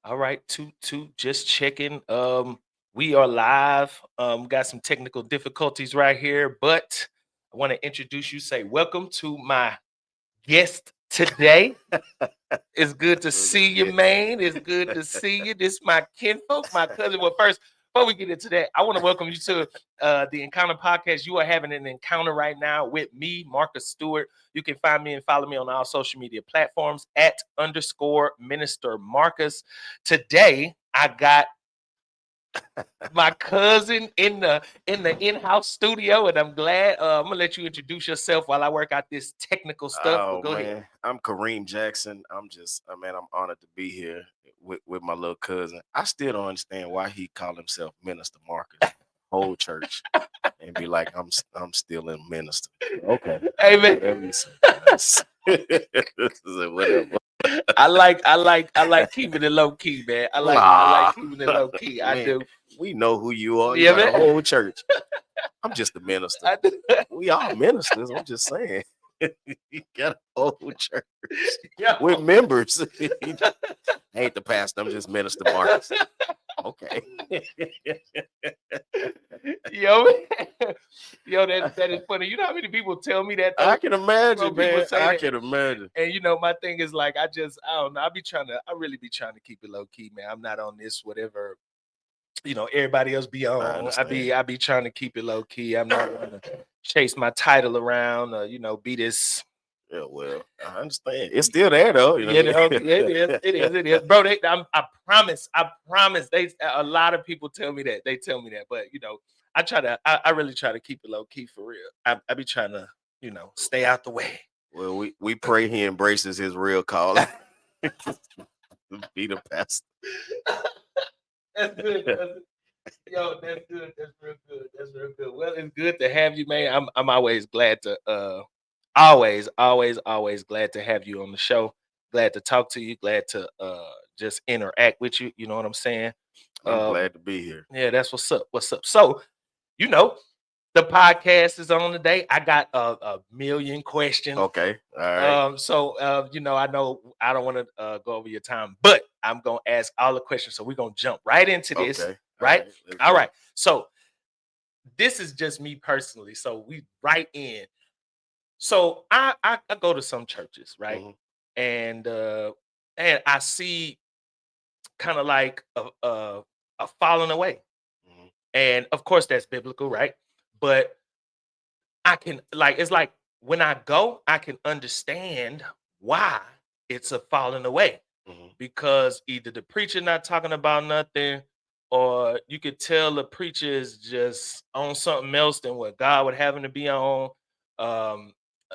All right, two, just checking. We are live. Got some technical difficulties right here, but I want to introduce you. Say welcome to my guest today. It's good to see you, man. It's good to see you. This my kinfolk, my cousin. Well, first, before we get into that, I want to welcome you to the Encounter Podcast. You are having an encounter right now with me, Marcus Stewart. You can find me and follow me on all social media platforms at underscore Minister Marcus. Today, I got my cousin in the in-house studio, and I'm glad. I'm gonna let you introduce yourself while I work out this technical stuff. But Oh go ahead. man, I'm Kareem Jackson. Man, I'm honored to be here with my little cousin. I still don't understand why he called himself Minister Marcus, whole church, and be like, I'm still a minister. Okay, all right, Amen. whatever you say. Guys. Whatever. I like keeping it low key, man. I like Nah, keeping it low key. I man, do. we know who you are. You Yeah, got a man. whole church. I'm just a minister. I do. We are ministers. I'm just saying. You got a whole church with Yo. members. I ain't the pastor. I'm just Minister Marcus. Okay. Yo, man. Yo, that is funny. You know how many people tell me that I though? can Bro, imagine, people man. say I that. can imagine. And my thing is like I don't know. I really be trying to keep it low key, man. I'm not on this whatever everybody else be I on. I understand. be I be trying to keep it low key. I'm not gonna chase my title around or be this. Yeah, well, I understand. It's still there though. You know Yeah, what I yeah, it is. It is. It is, bro. I promise. I promise. A lot of people tell me that. They tell me that, but I try to. I really try to keep it low key for real. I be trying to, stay out the way. well, we pray he embraces his real calling. Be the pastor. That's good. Yo, that's good. That's real good. That's real good. Well, it's good to have you, man. I'm always glad to always glad to have you on the show. Glad to talk to you. Glad to just interact with you. You know what I'm saying? I'm Um, glad to be here. yeah, that's what's up. What's up? So, you know, the podcast is on today. I got a million questions. Okay. All right. I know I don't want to go over your time, but I'm gonna ask all the questions. So we're gonna jump right into this, Okay. All right? right. Let's All go. right. So this is just me personally. So we right in. So I go to some churches, right? Hmm. And I see kind of like a falling away. Hmm. And of course that's biblical, right? But I can like it's like when I go, I can understand why it's a falling away Hmm. because either the preacher not talking about nothing, or you could tell the preacher is just on something else than what God would have him to be on.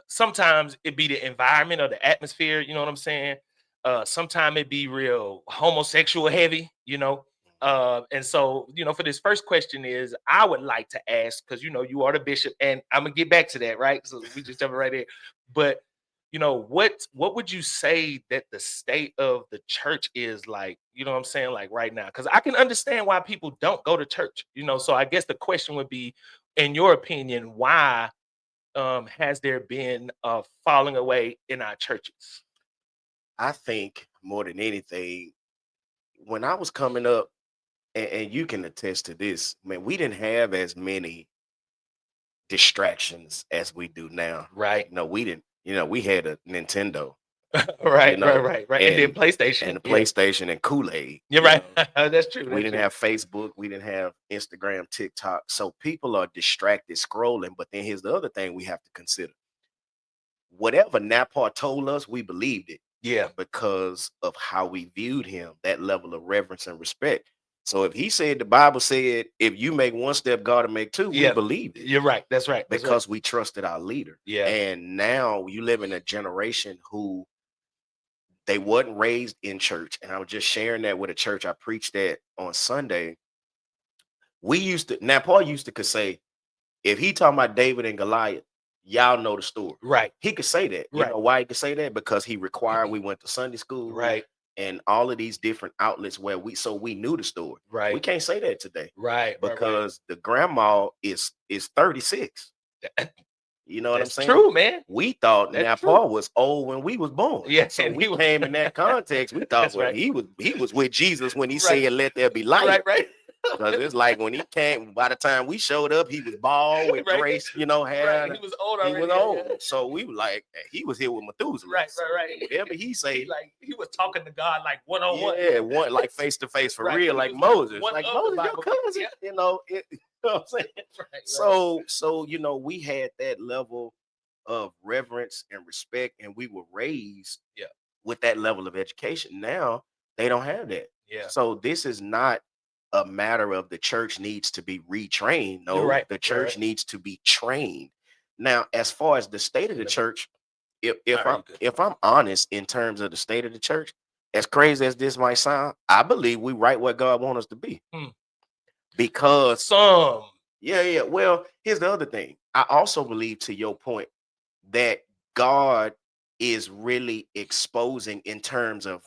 Sometimes it be the environment or the atmosphere, you know what I'm saying? Sometimes it be real homosexual heavy, and so, for this first question is I would like to ask, because you are the bishop, and I'm gonna get back to that, right? So we just jumping right there. But what would you say that the state of the church is like, you know what I'm saying, like right now? Because I can understand why people don't go to church, so I guess the question would be, in your opinion, why has there been a falling away in our churches? I think more than anything, when I was coming up, and you can attest to this, man, we didn't have as many distractions as we do now. Right. No, we didn't. We had a Nintendo, you Right, right, know, right, right. And then and PlayStation. a Yeah. PlayStation and Kool-Aid. You're right. That's true. We That's didn't true. have Facebook, we didn't have Instagram, TikTok. So people are distracted scrolling. But then here's the other thing we have to consider. Whatever Napar told us, we believed it Yeah. because of how we viewed him, that level of reverence and respect. So if he said the Bible said, if you make one step, God will make two, we Yeah. believed it You're right. That's right. That's right. because we trusted our leader. Yeah. And now you live in a generation who they wasn't raised in church. And I was just sharing that with a church I preached at on Sunday. We used to, now Paul used to could say, if he talking about David and Goliath, y'all know the story. Right. He could say that. You Right. know why he could say that? Because he required we went to Sunday school Right. and all of these different outlets where we knew the story. We Right. can't say that today Right. Right. Right. because the grandma is 36. You know what I'm That's saying? true, man. We thought That's now true. Paul was old when we was born. Yeah, So and we he was- came in that context. We thought, That's well, right. he was with Jesus when he Right. said, "Let there be light." Right, right. Because it's like when he came, by the time we showed up, he was bald with Right. grace, hair. Right. He was old He already. was old. So we were like, he was here with Methuselah. Right, right. Whatever he say, He was talking to God like one on one. yeah, one like face to face for Right, real, he like was like Moses. one Like of the Moses, your Bible. cousin. Yeah. You know what I'm saying? Right. So we had that level of reverence and respect, and we were raised Yeah. with that level of education. Now they don't have that. Yeah. So this is not a matter of the church needs to be retrained. You're No, right. the church needs to be trained. Now, as far as the state of the church, if I'm honest in terms of the state of the church, as crazy as this might sound, I believe we right where God wants us to be. Because some. Yeah. Well, here's the other thing. I also believe, to your point, that God is really exposing in terms of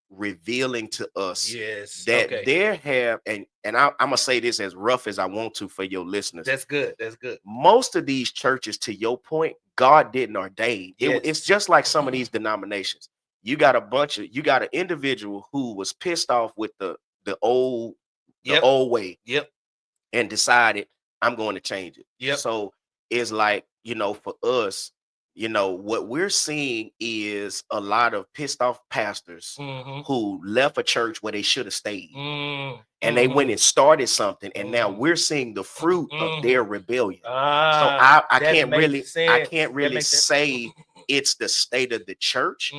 revealing to us Yes. that Okay. there have, and I'm gonna say this as rough as I want to for your listeners. That's good. That's good. Most of these churches, to your point, God didn't ordain. Yes. It's just like some of these denominations. You got an individual who was pissed off with the old way. Yep. And decided I'm going to change it. Yep. So it's like, for us, what we're seeing is a lot of pissed off pastors who left a church where they should have stayed. And they went and started something. And now we're seeing the fruit of their rebellion. So I can't really say it's the state of the church.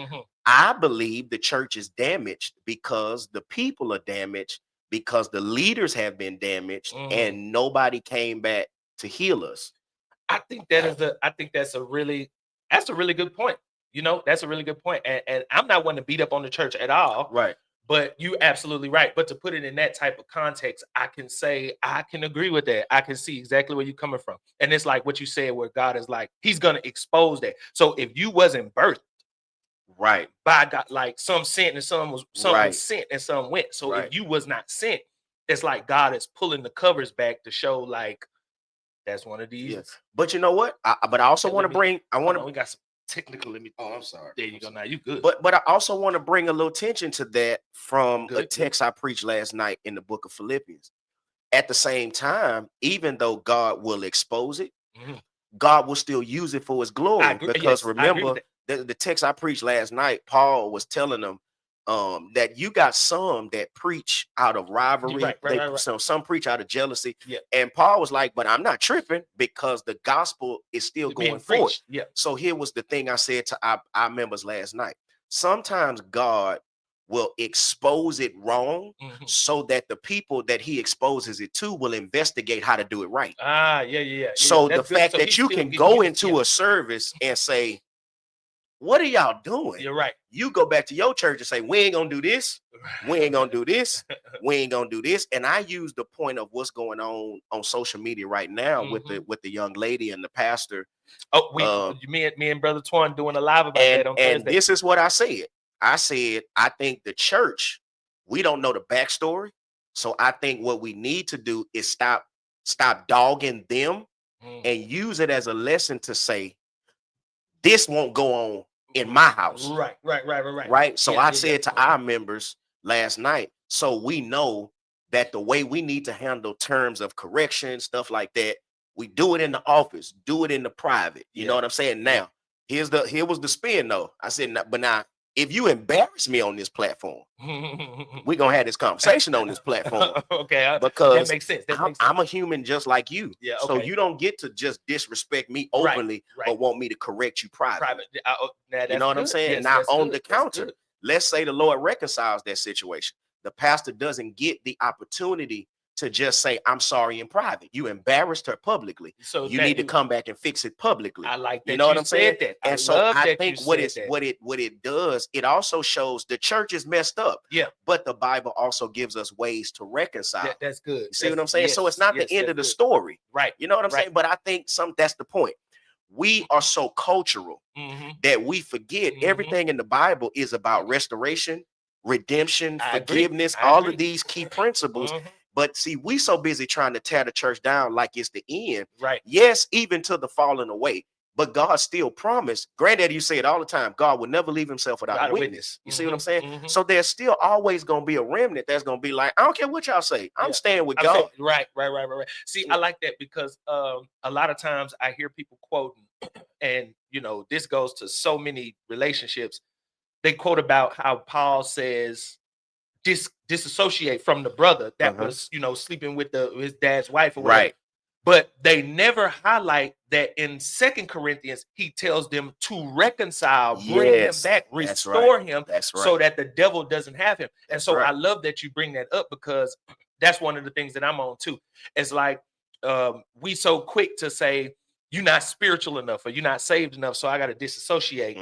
I believe the church is damaged because the people are damaged, because the leaders have been damaged, and nobody came back to heal us. I think that's a really good point. That's a really good point. And I'm not one to beat up on the church at all. Right. But you're absolutely right. But to put it in that type of context, I can say I can agree with that. I can see exactly where you're coming from. And it's like what you said, where God is like, he's gonna expose that. So if you wasn't birthed right by God, like some sent and some was sent and some went. So if you was not sent, it's like God is pulling the covers back to show like that's one of these. Yes. But you know what? I also want to bring. We got some technical. Oh, I'm sorry. There you go. Now you good. But I also want to bring a little attention to that from a text I preached last night in the book of Philippians. At the same time, even though God will expose it, God will still use it for his glory. Because remember, the text I preached last night, Paul was telling them that you got some that preach out of rivalry. So some preach out of jealousy. Yeah. And Paul was like, but I'm not tripping because the gospel is still going forward. Yeah. So here was the thing I said to our members last night. Sometimes God will expose it wrong so that the people that he exposes it to will investigate how to do it right. Yeah. So the fact that you can go into a service and say, what are y'all doing? You're right. You go back to your church and say, we ain't gonna do this. We ain't gonna do this. We ain't gonna do this. And I use the point of what's going on social media right now with the young lady and the pastor. Oh, me and Brother Twan doing a live about that on Thursday. And this is what I said. I said, I think the church, we don't know the backstory. So I think what we need to do is stop dogging them and use it as a lesson to say, this won't go on in my house. Right. So I said to our members last night, so we know that the way we need to handle terms of correction, stuff like that, we do it in the office, do it in the private. You know what I'm saying? Now, here was the spin though. I said, but now, if you embarrass me on this platform, we're going to have this conversation on this platform. Okay. Because that makes sense. I'm a human just like you. Yeah. Okay. So you don't get to just disrespect me openly, but want me to correct you privately. You know what I'm saying? Yes, now on the counter, let's say the Lord reconciles that situation. The pastor doesn't get the opportunity to just say, I'm sorry in private. You embarrassed her publicly. So you need to come back and fix it publicly. I like that. You know what I'm saying? That. And so I think what it does, it also shows the church is messed up. Yeah. But the Bible also gives us ways to reconcile. That's good. You see what I'm saying? Yes, so it's not the end of the story. Right. You know what I'm saying? But I think that's the point. We are so cultural that we forget everything in the Bible is about restoration, redemption, forgiveness, all of these key principles. But see, we so busy trying to tear the church down like it's the end. Right. Yes, even to the falling away. but God still promised. Granddaddy, you say it all the time, God will never leave himself without a witness. You see what I'm saying? So there's still always going to be a remnant that's going to be like, I don't care what y'all say, I'm staying with God. Right. See, I like that because a lot of times I hear people quoting, and this goes to so many relationships. They quote about how Paul says disassociate from the brother that was sleeping with his dad's wife or whatever. Right. But they never highlight that in 2 Corinthians, he tells them to reconcile, bring him back, restore him, so that the devil doesn't have him. And so I love that you bring that up, because that's one of the things that I'm on too. It's like we so quick to say, you're not spiritual enough or you're not saved enough, so I got to disassociate.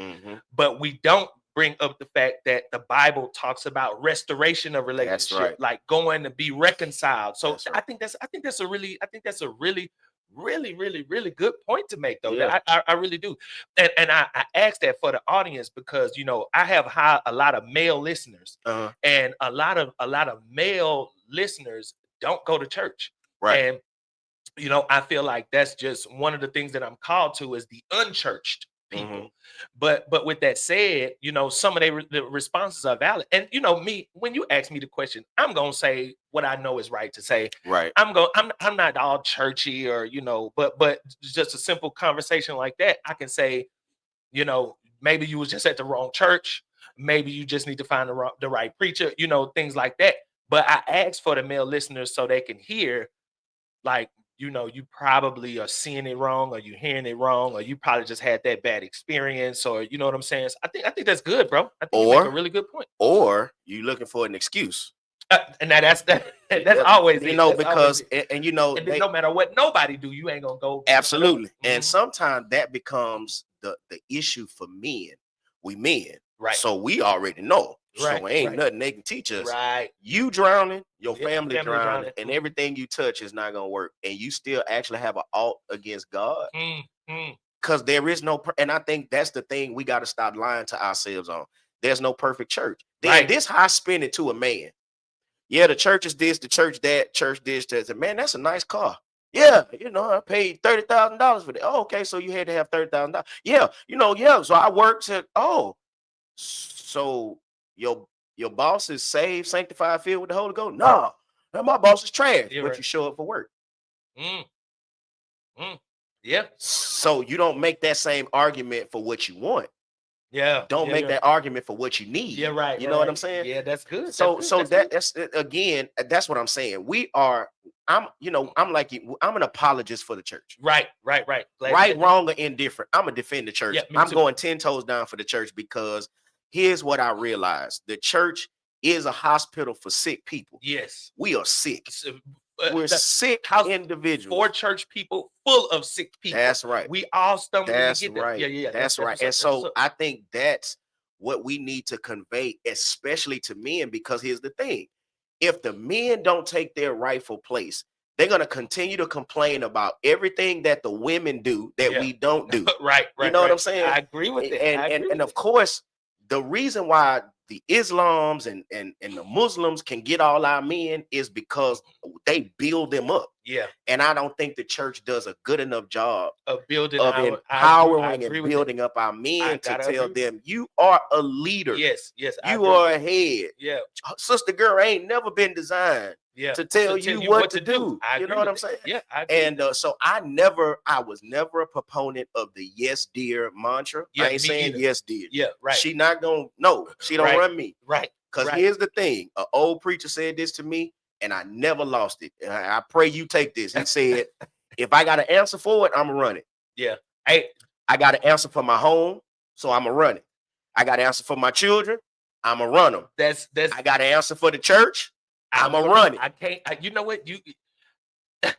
But we don't bring up the fact that the Bible talks about restoration of relationship, like going to be reconciled. So I think that's a really really good point to make, though. Yeah. I really do. And I ask that for the audience because I have a lot of male listeners, and a lot of male listeners don't go to church. And I feel like that's just one of the things that I'm called to, is the unchurched people. But with that said, some of the responses are valid. And me, when you ask me the question, I'm gonna say what I know is right to say. Right. I'm not all churchy or but just a simple conversation like that, I can say, maybe you was just at the wrong church. Maybe you just need to find the right preacher, things like that. But I ask for the male listeners so they can hear, like, you probably are seeing it wrong, or you hearing it wrong, or you probably just had that bad experience, or you know what I'm saying? So I think that's good, bro. I think you make a really good point. Or you looking for an excuse. And now that's always because no matter what nobody do, you ain't gonna go. Absolutely. And sometimes that becomes the issue for men. We men. Right. So we already know. So ain't nothing they can teach us. Right. You drowning, your family drowning, and everything you touch is not gonna work. And you still actually have an alt against God. Because there is no, and I think that's the thing we got to stop lying to ourselves on. There's no perfect church. Then this how I spin it to a man. Yeah, the church is this, the church that, church this, that. Man, that's a nice car. Yeah, I paid $30,000 for that. Oh, okay, so you had to have $30,000. Yeah, yeah. So I worked to. Oh, so your boss is saved, sanctified, filled with the Holy Ghost? No, my boss is trash. But you show up for work. Yeah. So you don't make that same argument for what you want. Yeah. Don't make that argument for what you need. Yeah, right. You know what I'm saying? Yeah, that's good. So that's again, that's what I'm saying. I'm like you, I'm an apologist for the church. Right. Right, wrong, or indifferent. I'm gonna defend the church. I'm going 10 toes down for the church, because here's what I realized. The church is a hospital for sick people. Yes. We are sick. We're sick individuals. For church people, full of sick people. That's right. We all stumble. That's right. Yeah. That's right. And so I think that's what we need to convey, especially to men, because here's the thing. If the men don't take their rightful place, they're going to continue to complain about everything that the women do that we don't do. Right. You know what I'm saying? I agree with that. And of course, the reason why the Islams and the Muslims can get all our men is because they build them up. Yeah. And I don't think the church does a good enough job of empowering and building up our men to tell them, you are a leader. Yes. You are a head. Yeah. Sister girl ain't never been designed to tell you what to do. You know what I'm saying? Yeah. And so I was never a proponent of the yes dear mantra. I ain't saying either. Yes dear. Yeah, right. She not gonna she don't run me. Right. Because here's the thing. An old preacher said this to me, and I never lost it. And I pray you take this. He said, if I got an answer for it, I'm gonna run it. Yeah. I got an answer for my home, so I'm gonna run it. I got an answer for my children, I'm gonna run them. I got an answer for the church, I'm gonna run it. I can't. You know what? I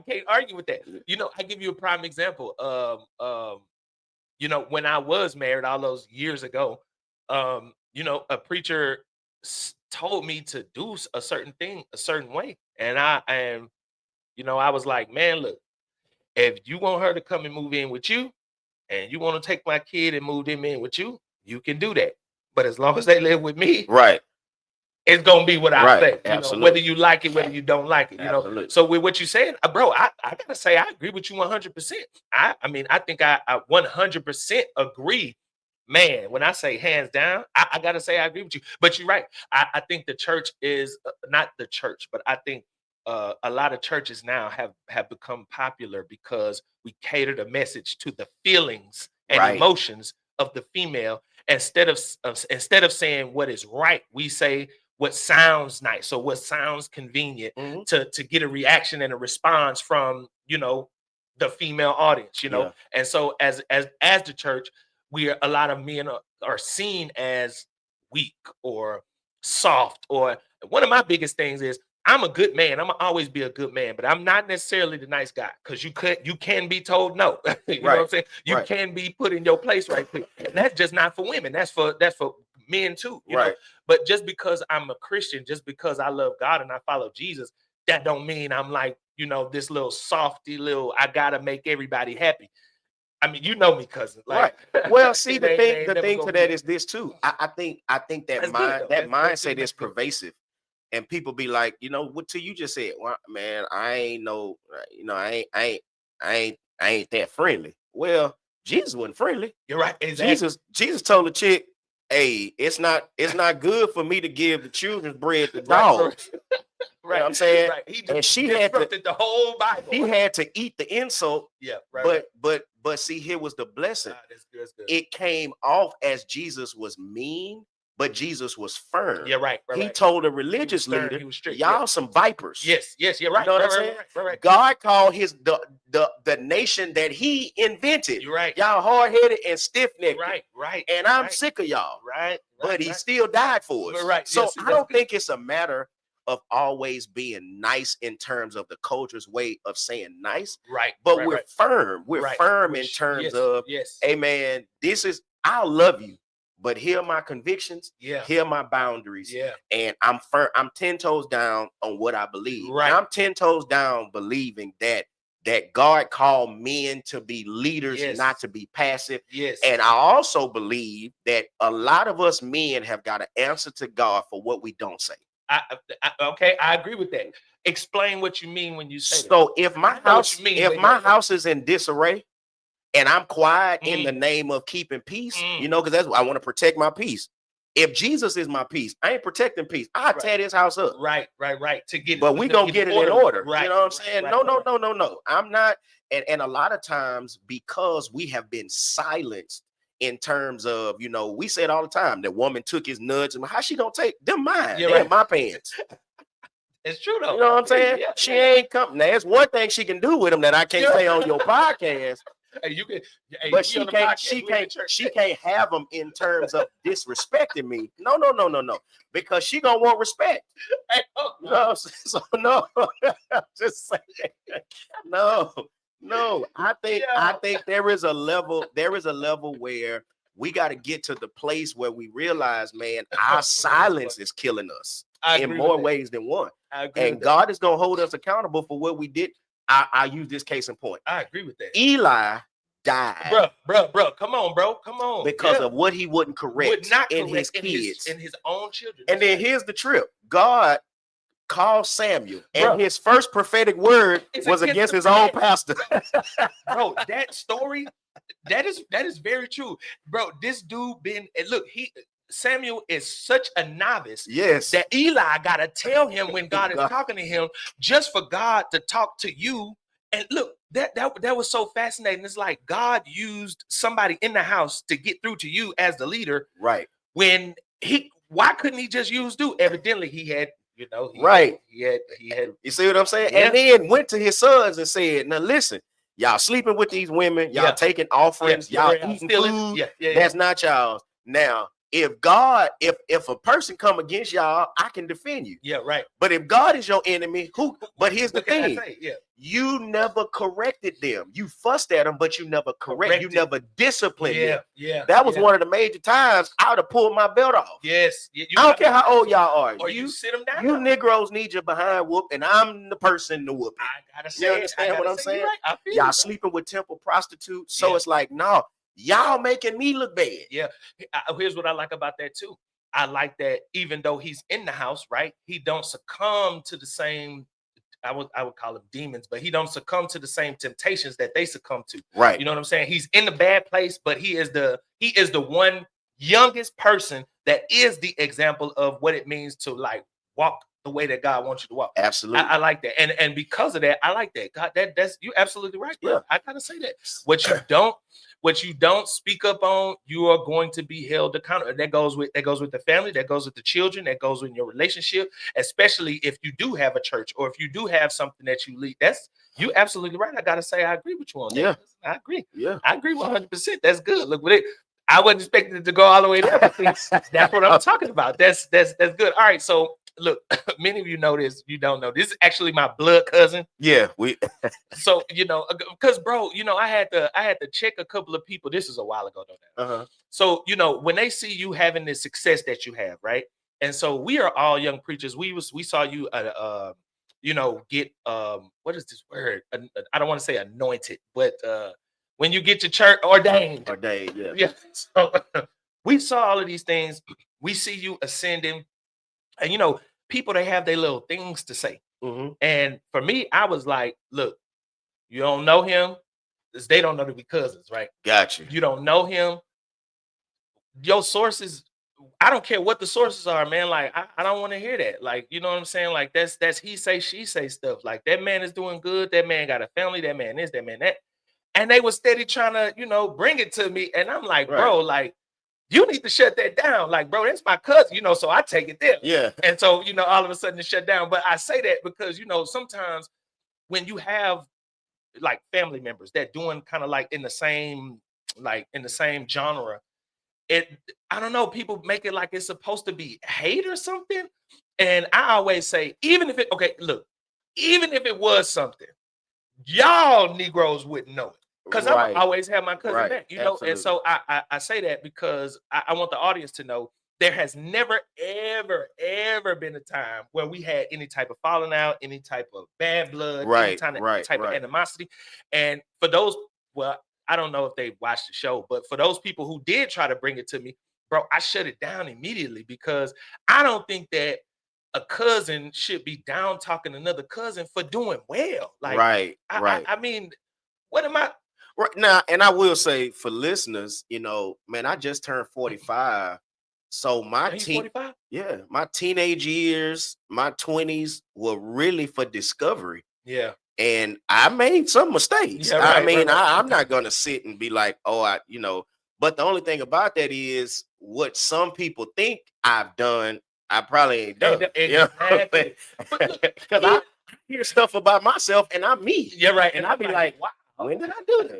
can't argue with that. I give you a prime example. When I was married all those years ago, a preacher told me to do a certain thing a certain way, and I was like, man, look, if you want her to come and move in with you, and you want to take my kid and move them in with you, you can do that. But as long as they live with me, right, it's gonna be what I Right, say. absolutely. Whether you like it, whether you don't like it. Absolutely. So with what you said, bro, I gotta say I agree with you 100%. I mean, I think I 100% agree. Man, when I say hands down, I gotta say I agree with you. But you're right. I think the church is not the church, but I think a lot of churches now have become popular because we cater the message to the feelings and Right. emotions of the female instead of saying what is right. We say what sounds nice or what sounds convenient Mhm. to get a reaction and a response from the female audience. Yeah. And so as the church, a lot of men are seen as weak or soft. Or one of my biggest things is I'm a good man. I'm gonna always be a good man, but I'm not necessarily the nice guy because you can be told no. You know what Right. I'm saying? You Right. can be put in your place right quick. And that's just not for women. That's for men too. Right. But just because I'm a Christian, just because I love God and I follow Jesus, that don't mean I'm like, this little softy little, I gotta make everybody happy. I mean, you know me, cousin. Right. Like, Well, see, the they thing, ain't the never thing gonna to be that that. is this too. I think that That's good mind, though. that That's mindset good. is That's good. pervasive, and people be like, what till you just said, well, man, I ain't no, I ain't that friendly. Well, Jesus wasn't friendly. You're right. Exactly. Jesus told the chick, hey, it's not good for me to give the children's bread to Right. dogs. You know Right. what I'm saying? Right. He And just she had to disrupted the whole Bible. she had to eat the insult, Yeah. Right. but see, here was the blessing. That's good. That's good. It came off as Jesus was mean, but Jesus was firm. Yeah. Right. Right. He Right. told the He was religious stern. leader, He was strict. y'all Yeah. some vipers. Yes. Yes. You're You right. know what I'm Right. saying? Right. God called the nation that he invented. You're right. Y'all hard-headed and stiff-necked. Right. Right. And I'm right. sick of y'all. Right. But he right. still died for us. Right. So Yes, I that's don't good. think it's a matter of always being nice in terms of the culture's way of saying nice, Right. but right, we're right. firm. We're Right. firm in Which- terms yes, of, yes. hey man, I'll love you, but here are my convictions, Yeah. here are my boundaries, Yeah. and I'm firm. I'm 10 toes down on what I believe. Right. And I'm 10 toes down believing that God called men to be leaders, Yes. not to be passive. Yes. And I also believe that a lot of us men have got to answer to God for what we don't say. Okay, I agree with that. Explain what you mean when you say that. So if my I know what house, you mean, if but my yeah. house is in disarray and I'm quiet in the Mm. name of keeping peace, Mm. because that's I want to protect my peace. If Jesus is my peace, I ain't protecting peace. I'll Right. tear this house up. Right. To get, But we gonna get it in order. Right. You know what I'm saying? Right, No, right, no, right. no, no, no. I'm not. And a lot of times because we have been silenced in terms of, we said all the time that woman took his nuts and how she gonna take them mine? You're They're right. my pants. It's true though. You know what I'm I feel you. saying? Yeah, She yeah. ain't come. Now, there's one thing she can do with them that I can't Yeah. say on your podcast, Hey, you can. Hey, but we on the podcast, we in the church. she can't have them in terms of disrespecting me. No, no, no, no, no. Because she gonna want respect. Hey, oh, You know what I'm saying? So no, I'm just saying. No. I think there is a level where we got to get to the place where we realize, man, our silence is killing us I in agree more with that. ways than one. I agree And with that. God is gonna hold us accountable for what we did. I use this case in point. I agree with that. Eli died Bro, come on, bro, come on. because Yeah. of what he wouldn't correct Would not in correct his kids. in his own children. And then here's the trip: God called Samuel, Bro. and his first prophetic word It's was against against the his own man. pastor. Bro, that story, that is very true. Bro, this dude been, and look, Samuel is such a novice Yes. that Eli gotta tell him when God is talking to him, just for God to talk to you. And look, that was so fascinating. It's like God used somebody in the house to get through to you as the leader. Right. When why couldn't he just use dude? Evidently he had, Right. He had. You see what I'm saying? Yeah. And then went to his sons and said, now listen, y'all sleeping with these women, y'all Yeah. taking offerings, Yeah, y'all yeah, eating stealing. food. Yeah. That's not y'all's. Now, if God, if a person come against y'all, I can defend you. Yeah, right. But if God is your enemy, but here's the What can I thing. say? Yeah. You never corrected them. You fussed at them, but you never corrected. You never disciplined them. Yeah. That was one of the major times I would have pulled my belt off. Yes. I don't care how old y'all are. Or you sit them down. You Negroes need your behind whoop, and I'm the person to whoop it. I gotta say, You understand what I'm saying? Right. I feel Y'all you, sleeping with temple prostitutes, so Yeah. it's like, no, y'all making me look bad. Yeah. Here's what I like about that too. I like that even though he's in the house, right? He don't succumb to the same, I would call them demons, but he don't succumb to the same temptations that they succumb to. Right. You know what I'm saying? He's in the bad place, but he is the one youngest person that is the example of what it means to like walk the way that God wants you to walk. Absolutely. I like that. And because of that, I like that. God, that's you absolutely right, bro. Yeah. I gotta say that. What you don't speak up on, you are going to be held accountable. That goes with the family, that goes with the children, that goes with your relationship, especially if you do have a church or if you do have something that you lead. That's you absolutely right. I gotta say, I agree with you on that. Yeah. I agree. Yeah. I agree 100%. That's good. Look what it. I wasn't expecting it to go all the way there, but see, that's what I'm talking about. That's good. All right, so look, many of you know this. You don't know this is actually my blood cousin. Yeah. So because bro, I had to check a couple of people. This is a while ago though. Now. Uh-huh. So when they see you having the success that you have, right? And so we are all young preachers. We saw you get what is this word? I don't want to say anointed, but when you get to church ordained. Ordained, yeah. Yeah. So we saw all of these things. We see you ascending, and people they have their little things to say. Mm-hmm. And for me, I was like, look, you don't know him. They don't know to be cousins, right? Got you. You don't know him. Your sources, I don't care what the sources are, man. Like, I don't want to hear that. Like, you know what I'm saying? Like, that's he say, she say stuff. Like, that man is doing good. That man got a family. That man this, that man that. And they were steady trying to, bring it to me. And I'm like, Right. bro, like, you need to shut that down. Like, bro, that's my cousin, so I take it there. Yeah. And so, all of a sudden it shut down. But I say that because, sometimes when you have like family members that doing kind of like in the same genre, it I don't know, people make it like it's supposed to be hate or something. And I always say, even if it was something, y'all Negroes wouldn't know it. Because Right. I always have my cousin Right. back, And Absolutely. so I say that because I want the audience to know there has never, ever, ever been a time where we had any type of falling out, any type of bad blood, any Right. type Right. of Right. animosity. And for those, well, I don't know if they watched the show, but for those people who did try to bring it to me, bro, I shut it down immediately because I don't think that a cousin should be down talking another cousin for doing well. Like, Right. I, Right. I, I mean, what am I? Right now, and I will say for listeners, man, I just turned 45. So Are you 45? my teenage years, my 20s were really for discovery. Yeah. And I made some mistakes. Yeah, I right, mean, right. I'm not gonna sit and be like, oh, but the only thing about that is what some people think I've done, I probably ain't done. Exactly. But look, Because I hear stuff about myself and I'm me. you're right. And I'd be like, wow. when did I do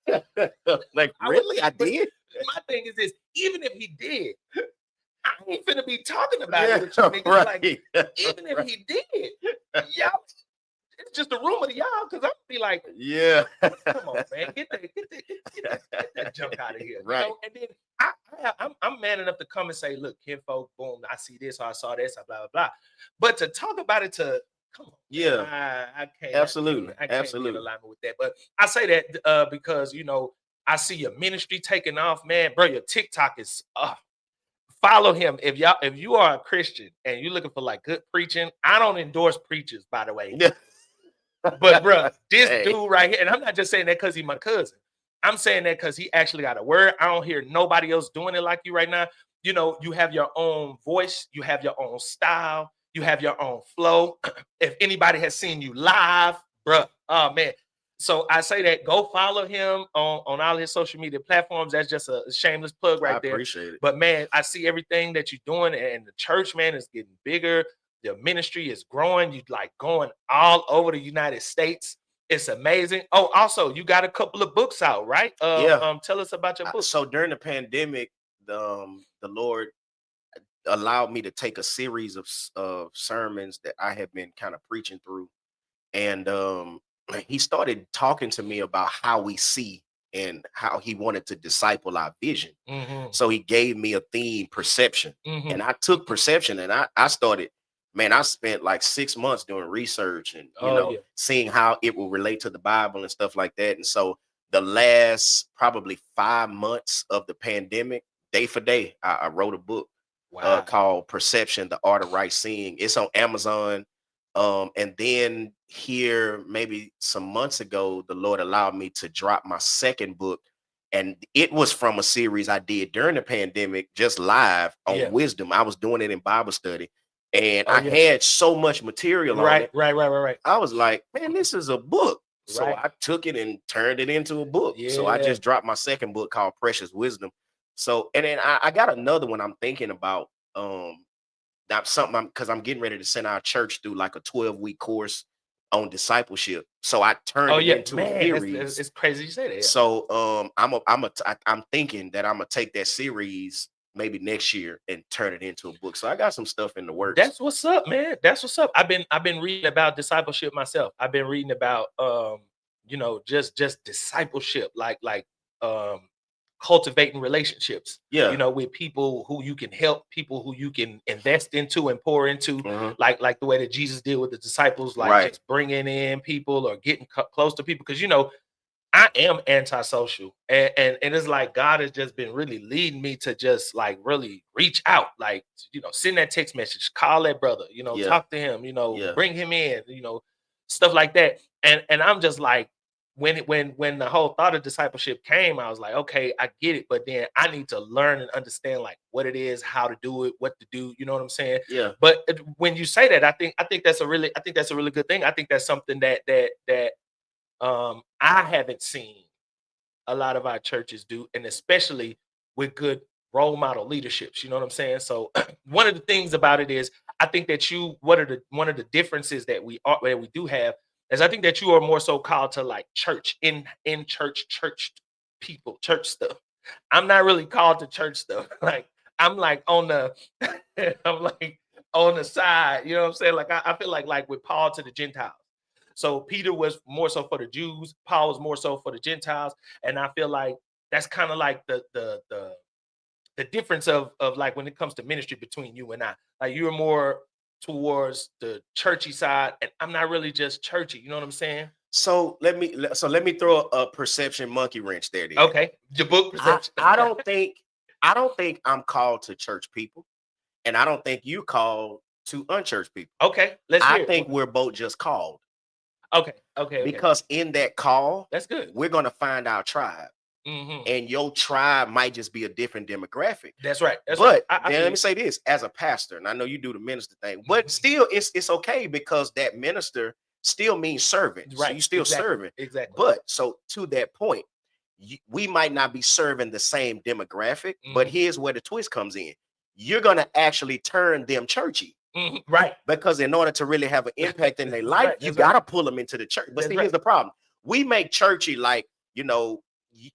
that? Like, really? I did? My thing is this: even if he did, I ain't finna be talking about Yeah, it with you niggas. right. Like, even if he did, y'all, it's just a rumor to y'all. Because I'm be like, Yeah. come on, man, get that junk out of here. Right. And then I'm man enough to come and say, look, kinfolk, boom, I see this, or I saw this, or blah blah blah. But to talk about it, come on, Yeah. man, I can't. Absolutely. I can't Absolutely. get in alignment with that. But I say that because I see your ministry taking off, man, bro. Your TikTok is follow him if you are a Christian and you're looking for like good preaching. I don't endorse preachers, by the way. Yeah. But bro, this Hey. dude right here, and I'm not just saying that because he's my cousin. I'm saying that because he actually got a word. I don't hear nobody else doing it like you right now. You have your own voice, you have your own style, you have your own flow. If anybody has seen you live, bro, oh man. So I say that go follow him on all his social media platforms. That's just a shameless plug right there. I appreciate it. But man, I see everything that you're doing, and the church, man, is getting bigger. The ministry is growing. You like going all over the United States. It's amazing. Oh, also, you got a couple of books out, right? Yeah. Tell us about your book. So during the pandemic, the Lord allowed me to take a series of sermons that I have been kind of preaching through, and he started talking to me about how we see and how he wanted to disciple our vision. Mhm. So he gave me a theme, perception, Mhm. and I took perception and I started. Man, I spent like 6 months doing research and Yeah. seeing how it will relate to the Bible and stuff like that. And so the last probably 5 months of the pandemic, day for day, I wrote a book. Wow. called Perception: The Art of Right Seeing. It's on Amazon. And then here, maybe some months ago, the Lord allowed me to drop my second book. And it was from a series I did during the pandemic, just live on Yeah. wisdom. I was doing it in Bible study. And Oh I yeah. had so much material on Right. it. Right. Right. Right. Right. I was like, man, this is a book. So Right. I took it and turned it into a book. So I Yeah. just dropped my second book called Precious Wisdom. So, and then I got another one I'm thinking about. That's something because I'm getting ready to send our church through like a 12-week course on discipleship. So I Oh turned it yeah. into a Man, series. it's crazy you say that. Yeah. So I'm thinking that I'm gonna take that series maybe next year and turn it into a book. So I got some stuff in the works. That's what's up, man. That's what's up. I've been reading about discipleship myself. I've been reading about just discipleship, like um cultivating relationships, Yeah. with people who you can help, people who you can invest into and pour into, Mhm. like the way that Jesus did with the disciples, like Right. just bringing in people or getting close to people. Because I am antisocial, and it's like God has just been really leading me to just like really reach out, like send that text message, call that brother, Yeah. talk to him, Yeah. bring him in, stuff like that. And I'm just like, when the whole thought of discipleship came, I was like, okay, I get it, but then I need to learn and understand like what it is, how to do it, what to do. You know what I'm saying? Yeah. But when you say that, I think that's a really good thing. I think that's something that I haven't seen a lot of our churches do, and especially with good role model leaderships. You know what I'm saying? So one of the things about it is I think that one of the differences that we do have is I think that you are more so called to like church in church people, church stuff. I'm not really called to church stuff. Like I'm like on the I'm like on the side, you know what I'm saying? Like I feel like with Paul to the Gentiles. So Peter was more so for the Jews, Paul was more so for the Gentiles, and I feel like that's kind of like the difference of like when it comes to ministry between you and I. Like you're more towards the churchy side, and I'm not really just churchy. You know what I'm saying? So let me throw a perception monkey wrench there then. Okay, your book I, perception. I don't think I don't think I'm called to church people, and I don't think you called to unchurched people. Okay, let's I hear it. think we're both just called Okay, okay, okay. because in that call, That's good. we're gonna find our tribe, Hmm. and your tribe might just be a different demographic. That's right. That's right. But I then feel let me you. say this: as a pastor, and I know you do the minister thing, but Mhm. still, it's okay because that minister still means servant. So Right. you still Exactly. serving. Exactly. But so to that point, we might not be serving the same demographic. But Hmm. here's where the twist comes in: you're gonna actually turn them churchy. Right. Because in order to really have an impact in their That's life, right. you That's right. gotta pull them into the church. But That's see, right. here's the problem: we make churchy like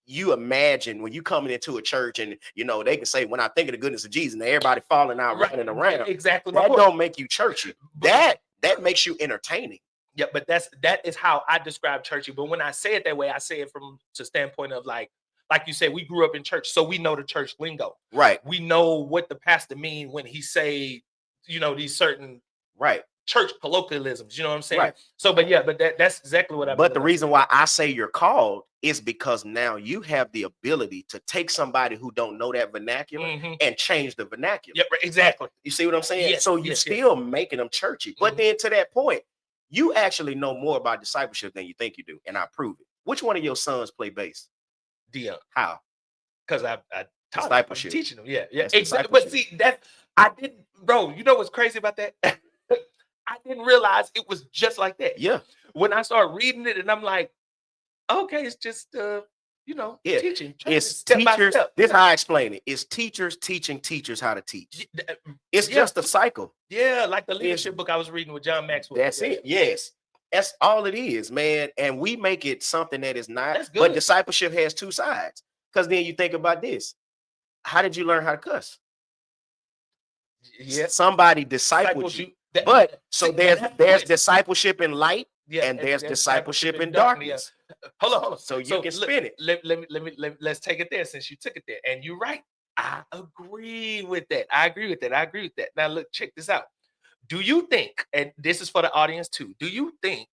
you imagine when you coming into a church and they can say, "When I think of the goodness of Jesus," and everybody falling out, Right. running around. Exactly my That point. don't make you churchy. But That makes you entertaining. yeah, but that is how I describe churchy. But when I say it that way, I say it from the standpoint of like you said, we grew up in church, so we know the church lingo. Right, We know what the pastor mean when he say, these certain right, church colloquialisms. You know what I'm saying? right. So, but yeah, but that's exactly what I mean But the when I say reason why I say you're called is because now you have the ability to take somebody who don't know that vernacular that. Hmm. and change the vernacular. Yep, right, exactly. You see what I'm saying? Yes, So you yes, yes. still making them churchy. But Hmm. then to that point, you actually know more about discipleship than you think you do. And I prove it. Which one of your sons play bass? Dion, How? because I taught him. I'm Discipleship. teaching him. Yeah, yeah, That's exactly. But discipleship. see, that I didn't, bro. You know what's crazy about that? I didn't realize it was just like that. Yeah. When I started reading it, and I'm like, okay, it's just Yeah. teaching, training, It's step by teachers. step. This is Yeah. how I explain it. It's teachers teaching teachers how to teach. It's Yeah, just a cycle. yeah, like the It's leadership book I was reading with John Maxwell. That's Yeah, yeah. it. Yes. That's all it is, man. And we make it something that is not. That's But good. discipleship has two sides. Because then you think about this. How did you learn how to cuss? Yeah, Somebody discipled disciples you. you. That, But so see, now there's that's the there's twist. discipleship in light Yeah, and and there's there's discipleship discipleship in in darkness. Yeah. darkness. Hold on, hold on. So you So can spin it. let's take it there since you took it there. And you're right. I agree with that. I agree with that. I agree with that. Now look, check this out. Do you think, and this is for the audience too, do you think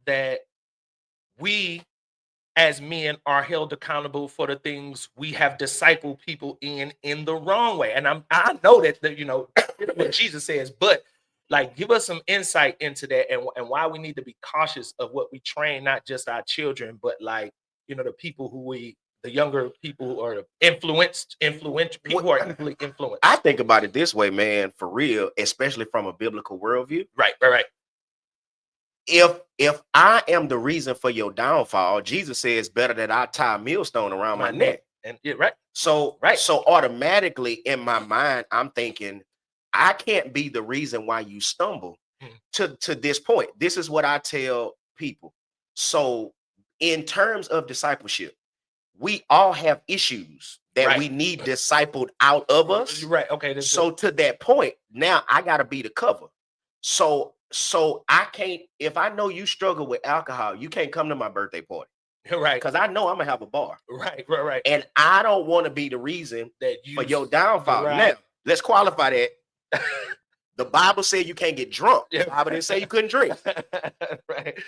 that we as men are held accountable for the things we have discipled people in the wrong way. And I know that what Jesus says, but like give us some insight into that and why we need to be cautious of what we train, not just our children, but like the people the younger people who are influential people who are easily influenced. I think about it this way, man, for real, especially from a biblical worldview. Right. If I am the reason for your downfall, Jesus says better that I tie a millstone around my neck. And right. So automatically in my mind, I'm thinking, I can't be the reason why you stumble. To this point. This is what I tell people. So in terms of discipleship, we all have issues that we need discipled out of us. Right. Okay. So to that point, now I gotta be the cover. So I can't, if I know you struggle with alcohol, you can't come to my birthday party. Right. Because I know I'm gonna have a bar. Right. And I don't want to be the reason that for your downfall. Now, let's qualify that. The Bible said you can't get drunk. The Bible didn't say you couldn't drink. Right.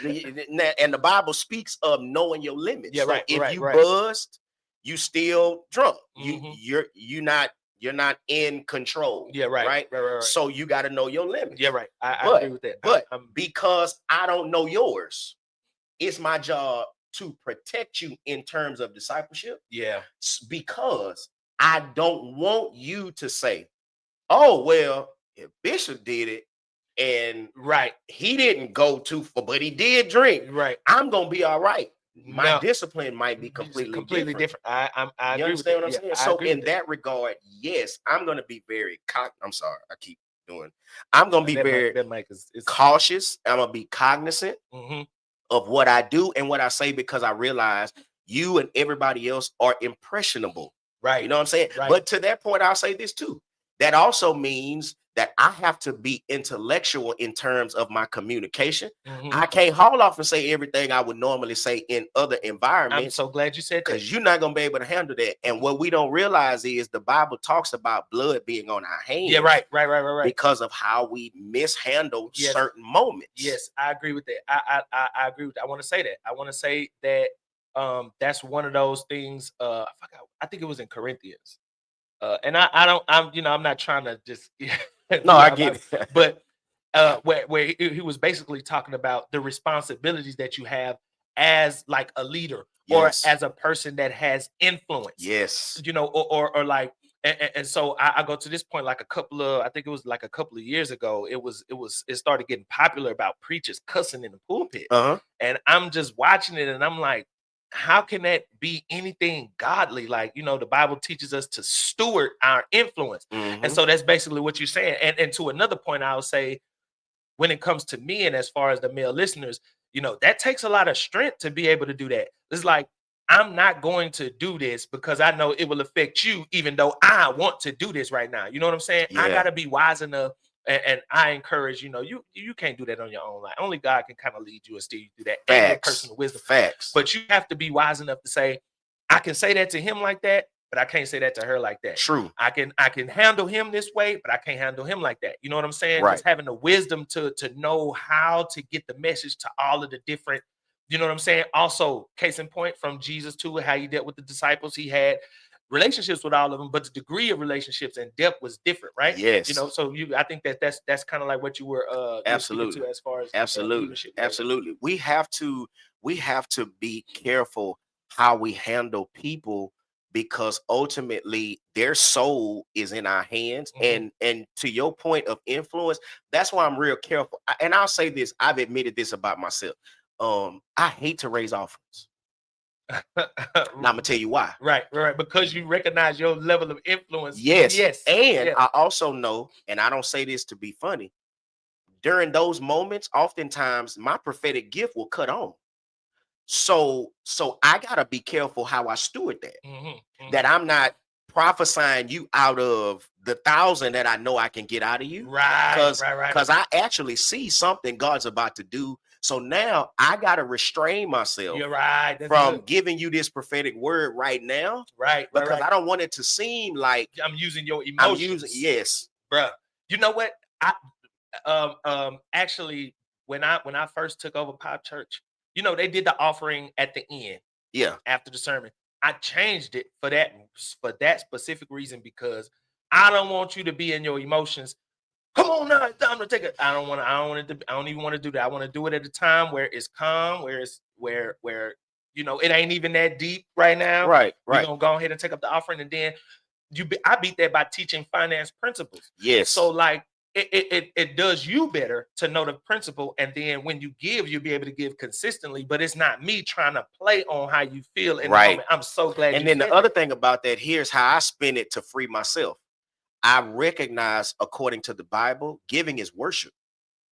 And the Bible speaks of knowing your limits. Yeah, so if you buzzed, you still drunk. You're not in control. Yeah, right. So you got to know your limits. Yeah, right. I agree with that. But because I don't know yours, it's my job to protect you in terms of discipleship. Yeah. Because I don't want you to say, oh, well, if Bishop did it and he didn't go too far, but he did drink. Right. I'm gonna be all right. My discipline might be completely different. I you agree understand with what I'm saying? So in that regard, yes, I'm gonna be very I'm sorry, I keep doing. I'm gonna be very cautious. I'm gonna be cognizant of what I do and what I say, because I realize you and everybody else are impressionable. Right. You know what I'm saying? Right. But to that point, I'll say this too. That also means that I have to be intellectual in terms of my communication. I can't haul off and say everything I would normally say in other environments. I'm so glad you said that. Because you're not going to be able to handle that. And what we don't realize is the Bible talks about blood being on our hands. Yeah, right. Because of how we mishandle certain moments. Yes, I agree with that. I agree with that. I want to say that. I want to say that that's one of those things. I think it was in Corinthians. And I'm not trying to just no, I get it. But where he was basically talking about the responsibilities that you have as like a leader or as a person that has influence. Yes. Or like and so I go to this point like I think it was like a couple of years ago. It started getting popular about preachers cussing in the pulpit. And I'm just watching it and I'm like, how can that be anything godly? Like, the Bible teaches us to steward our influence. And so that's basically what you're saying. And to another point, I'll say, when it comes to me and as far as the male listeners, that takes a lot of strength to be able to do that. It's like, I'm not going to do this because I know it will affect you, even though I want to do this right now. You know what I'm saying? Yeah. I got to be wise enough. And I encourage, you can't do that on your own. Like only God can kind of lead you and steer you through that. Facts. And your personal wisdom. Facts. But you have to be wise enough to say, I can say that to him like that, but I can't say that to her like that. True. I can handle him this way, but I can't handle him like that. You know what I'm saying? Right. Just having the wisdom to know how to get the message to all of the different, you know what I'm saying? Also, case in point from Jesus too, how he dealt with the disciples, he had relationships with all of them, but the degree of relationships and depth was different, right? Yes. So I think that's kind of like what you were absolutely to as far as absolutely. We have to be careful how we handle people, because ultimately their soul is in our hands. And to your point of influence, that's why I'm real careful. And I'll say this, I've admitted this about myself. I hate to raise offerings. Now I'm gonna tell you why. Right. Because you recognize your level of influence. Yes. And I also know, and I don't say this to be funny, during those moments, oftentimes my prophetic gift will cut on. So I gotta be careful how I steward that. That I'm not prophesying you out of the 1,000 that I know I can get out of you. Right. Because I actually see something God's about to do. So now I gotta restrain myself. You're right. From giving you this prophetic word right now. Right. Because I don't want it to seem like I'm using your emotions. Yes. Bruh. You know what? Actually, when I first took over Pop Church, they did the offering at the end. Yeah. After the sermon. I changed it for that specific reason, because I don't want you to be in your emotions. Come on now, it's time to take it. I don't even want to do that. I want to do it at a time where it's calm, where it's where it ain't even that deep right now. Right. We're Right. gonna go ahead and take up the offering, and then I beat that by teaching finance principles. Yes. So like it does you better to know the principle, and then when you give, you'll be able to give consistently. But it's not me trying to play on how you feel in the Right. moment. I'm so glad. And you then the said other that. thing about that, here's how I spin it to free myself. I recognize, according to the Bible, giving is worship.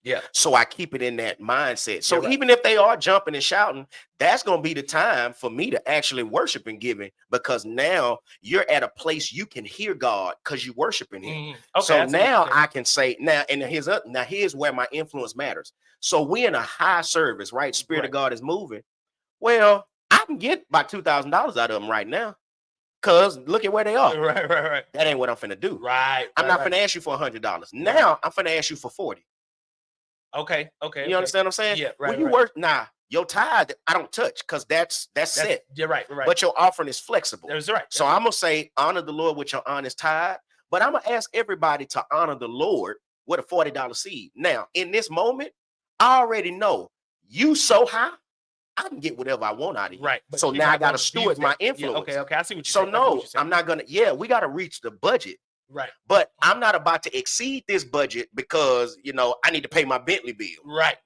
Yeah. So I keep it in that mindset. So You're right. even if they are jumping and shouting, that's going to be the time for me to actually worship and giving, because now you're at a place you can hear God because you're worshiping Him. Okay, So I see what you're now saying. I can say, now here's where my influence matters. So we're in a high service, right? Spirit Right. of God is moving. Well, I can get about $2,000 out of them right now, because look at where they are. Right. That ain't what I'm finna do. Right. I'm not right. finna ask you for $100. Now I'm finna ask you for 40. Okay. You understand what I'm saying? Yeah. Right. When you right. work, your tithe, I don't touch, because that's set. You're right. Right. But your offering is flexible. That's right. So I'm gonna say, honor the Lord with your honest tithe. But I'm gonna ask everybody to honor the Lord with a $40 seed. Now, in this moment, I already know you so high, I can get whatever I want out of you. Right. But So you're now I not gotta gonna steward abuse my that. Yeah, influence. okay. I see what you're So saying. I see what no, you're saying. I'm not gonna. We gotta reach the budget. Right. But I'm not about to exceed this budget because I need to pay my Bentley bill. Right.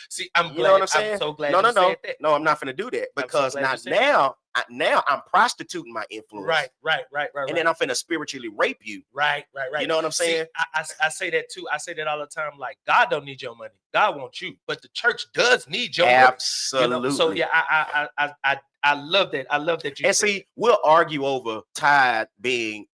See, I'm You glad. know what I'm saying? I'm so glad No, you said that. no, I'm not going to do that, I'm so because glad you said that. now I'm prostituting my influence. Right. And then I'm finna spiritually rape you. Right. You know what I'm saying? See, I say that too. I say that all the time. Like, God don't need your money. God wants you, but the church does need your money. Absolutely. So yeah, I love that. I love that you. And see, we'll argue over tithe being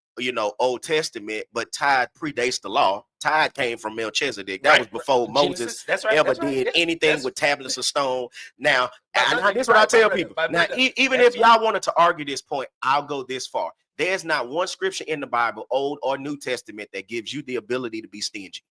Old Testament, but tithe predates the law. Tithe came from Melchizedek. That was before Moses ever did anything with tablets of stone. Now, this is what I tell people. Now, even if y'all wanted to argue this point, I'll go this far. There's not one scripture in the Bible, Old or New Testament, that gives you the ability to be stingy.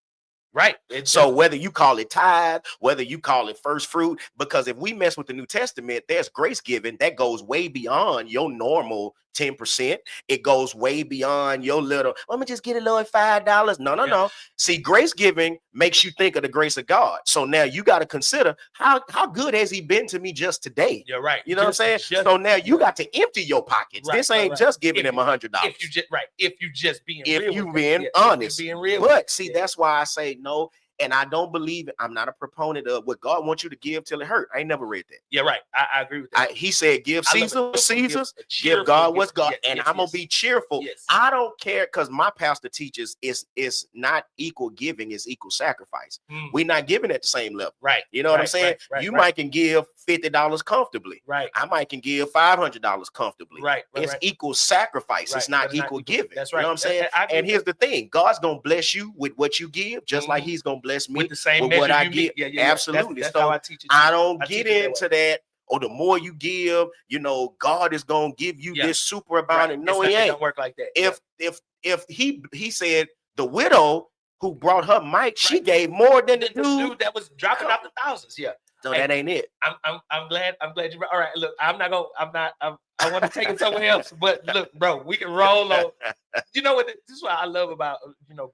Right. So whether you call it tithe, whether you call it first fruit, because if we mess with the New Testament, there's grace giving that goes way beyond your normal 10%. It goes way beyond your little, let me just get a little $5. No. See, grace giving makes you think of the grace of God. So now you got to consider how good has He been to me just today. You're right. You know what I'm saying? So now you got to empty your pockets. This ain't just giving them $100. If you just being honest. being real. But see, that's why I say no. And I don't believe it. I'm not a proponent of what God wants you to give till it hurt. I ain't never read that. Yeah, right. I agree with that. He said, give Caesar Caesar's, give God what's God. And I'm going to be cheerful. Yes. I don't care, because my pastor teaches it's not equal giving, it's equal sacrifice. We're not giving at the same level. Right. You know what I'm saying? You might can give $50 comfortably. Right. I might can give $500 comfortably. Right. It's equal sacrifice. It's not equal giving. That's right. You know what I'm saying? And here's the thing. God's going to bless you with what you give, just like He's going to bless me with the same with what I give. Yeah, absolutely. That's so how I teach it. I don't get into that. Or the more you give, God is gonna give you this super amount. And no, He ain't. It don't work like that. If He said the widow who brought her mite, she gave more than the dude that was dropping out the thousands. Yeah. So that ain't it. I'm glad you're right. All right, look, I want to take it somewhere else, but look, bro, we can roll on. You know what? This is what I love about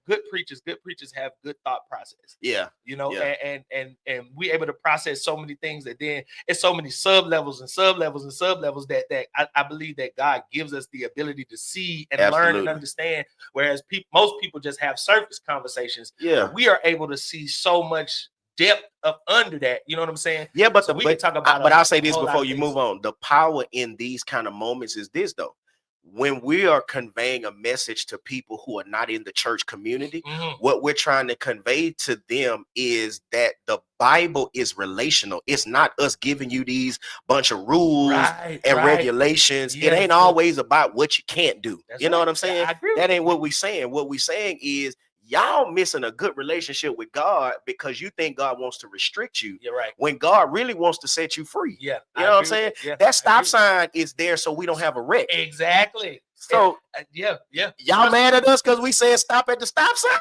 good preachers. Good preachers have good thought process. Yeah. And we able to process so many things that then it's so many sub levels that I believe that God gives us the ability to see and learn and understand. Whereas most people just have surface conversations. Yeah. We are able to see so much depth up under that, you know what I'm saying? Yeah, but we can talk about. But I'll say this before you move on. The power in these kind of moments is this, though. When we are conveying a message to people who are not in the church community, what we're trying to convey to them is that the Bible is relational. It's not us giving you these bunch of rules and regulations. It ain't always about what you can't do. You know what I'm saying? That ain't what we're saying. What we're saying is, y'all missing a good relationship with God because you think God wants to restrict you. You're right. When God really wants to set you free. Yeah. You know what I'm saying? Yeah, that stop sign is there so we don't have a wreck. Exactly. So yeah. Y'all mad at us because we said stop at the stop sign?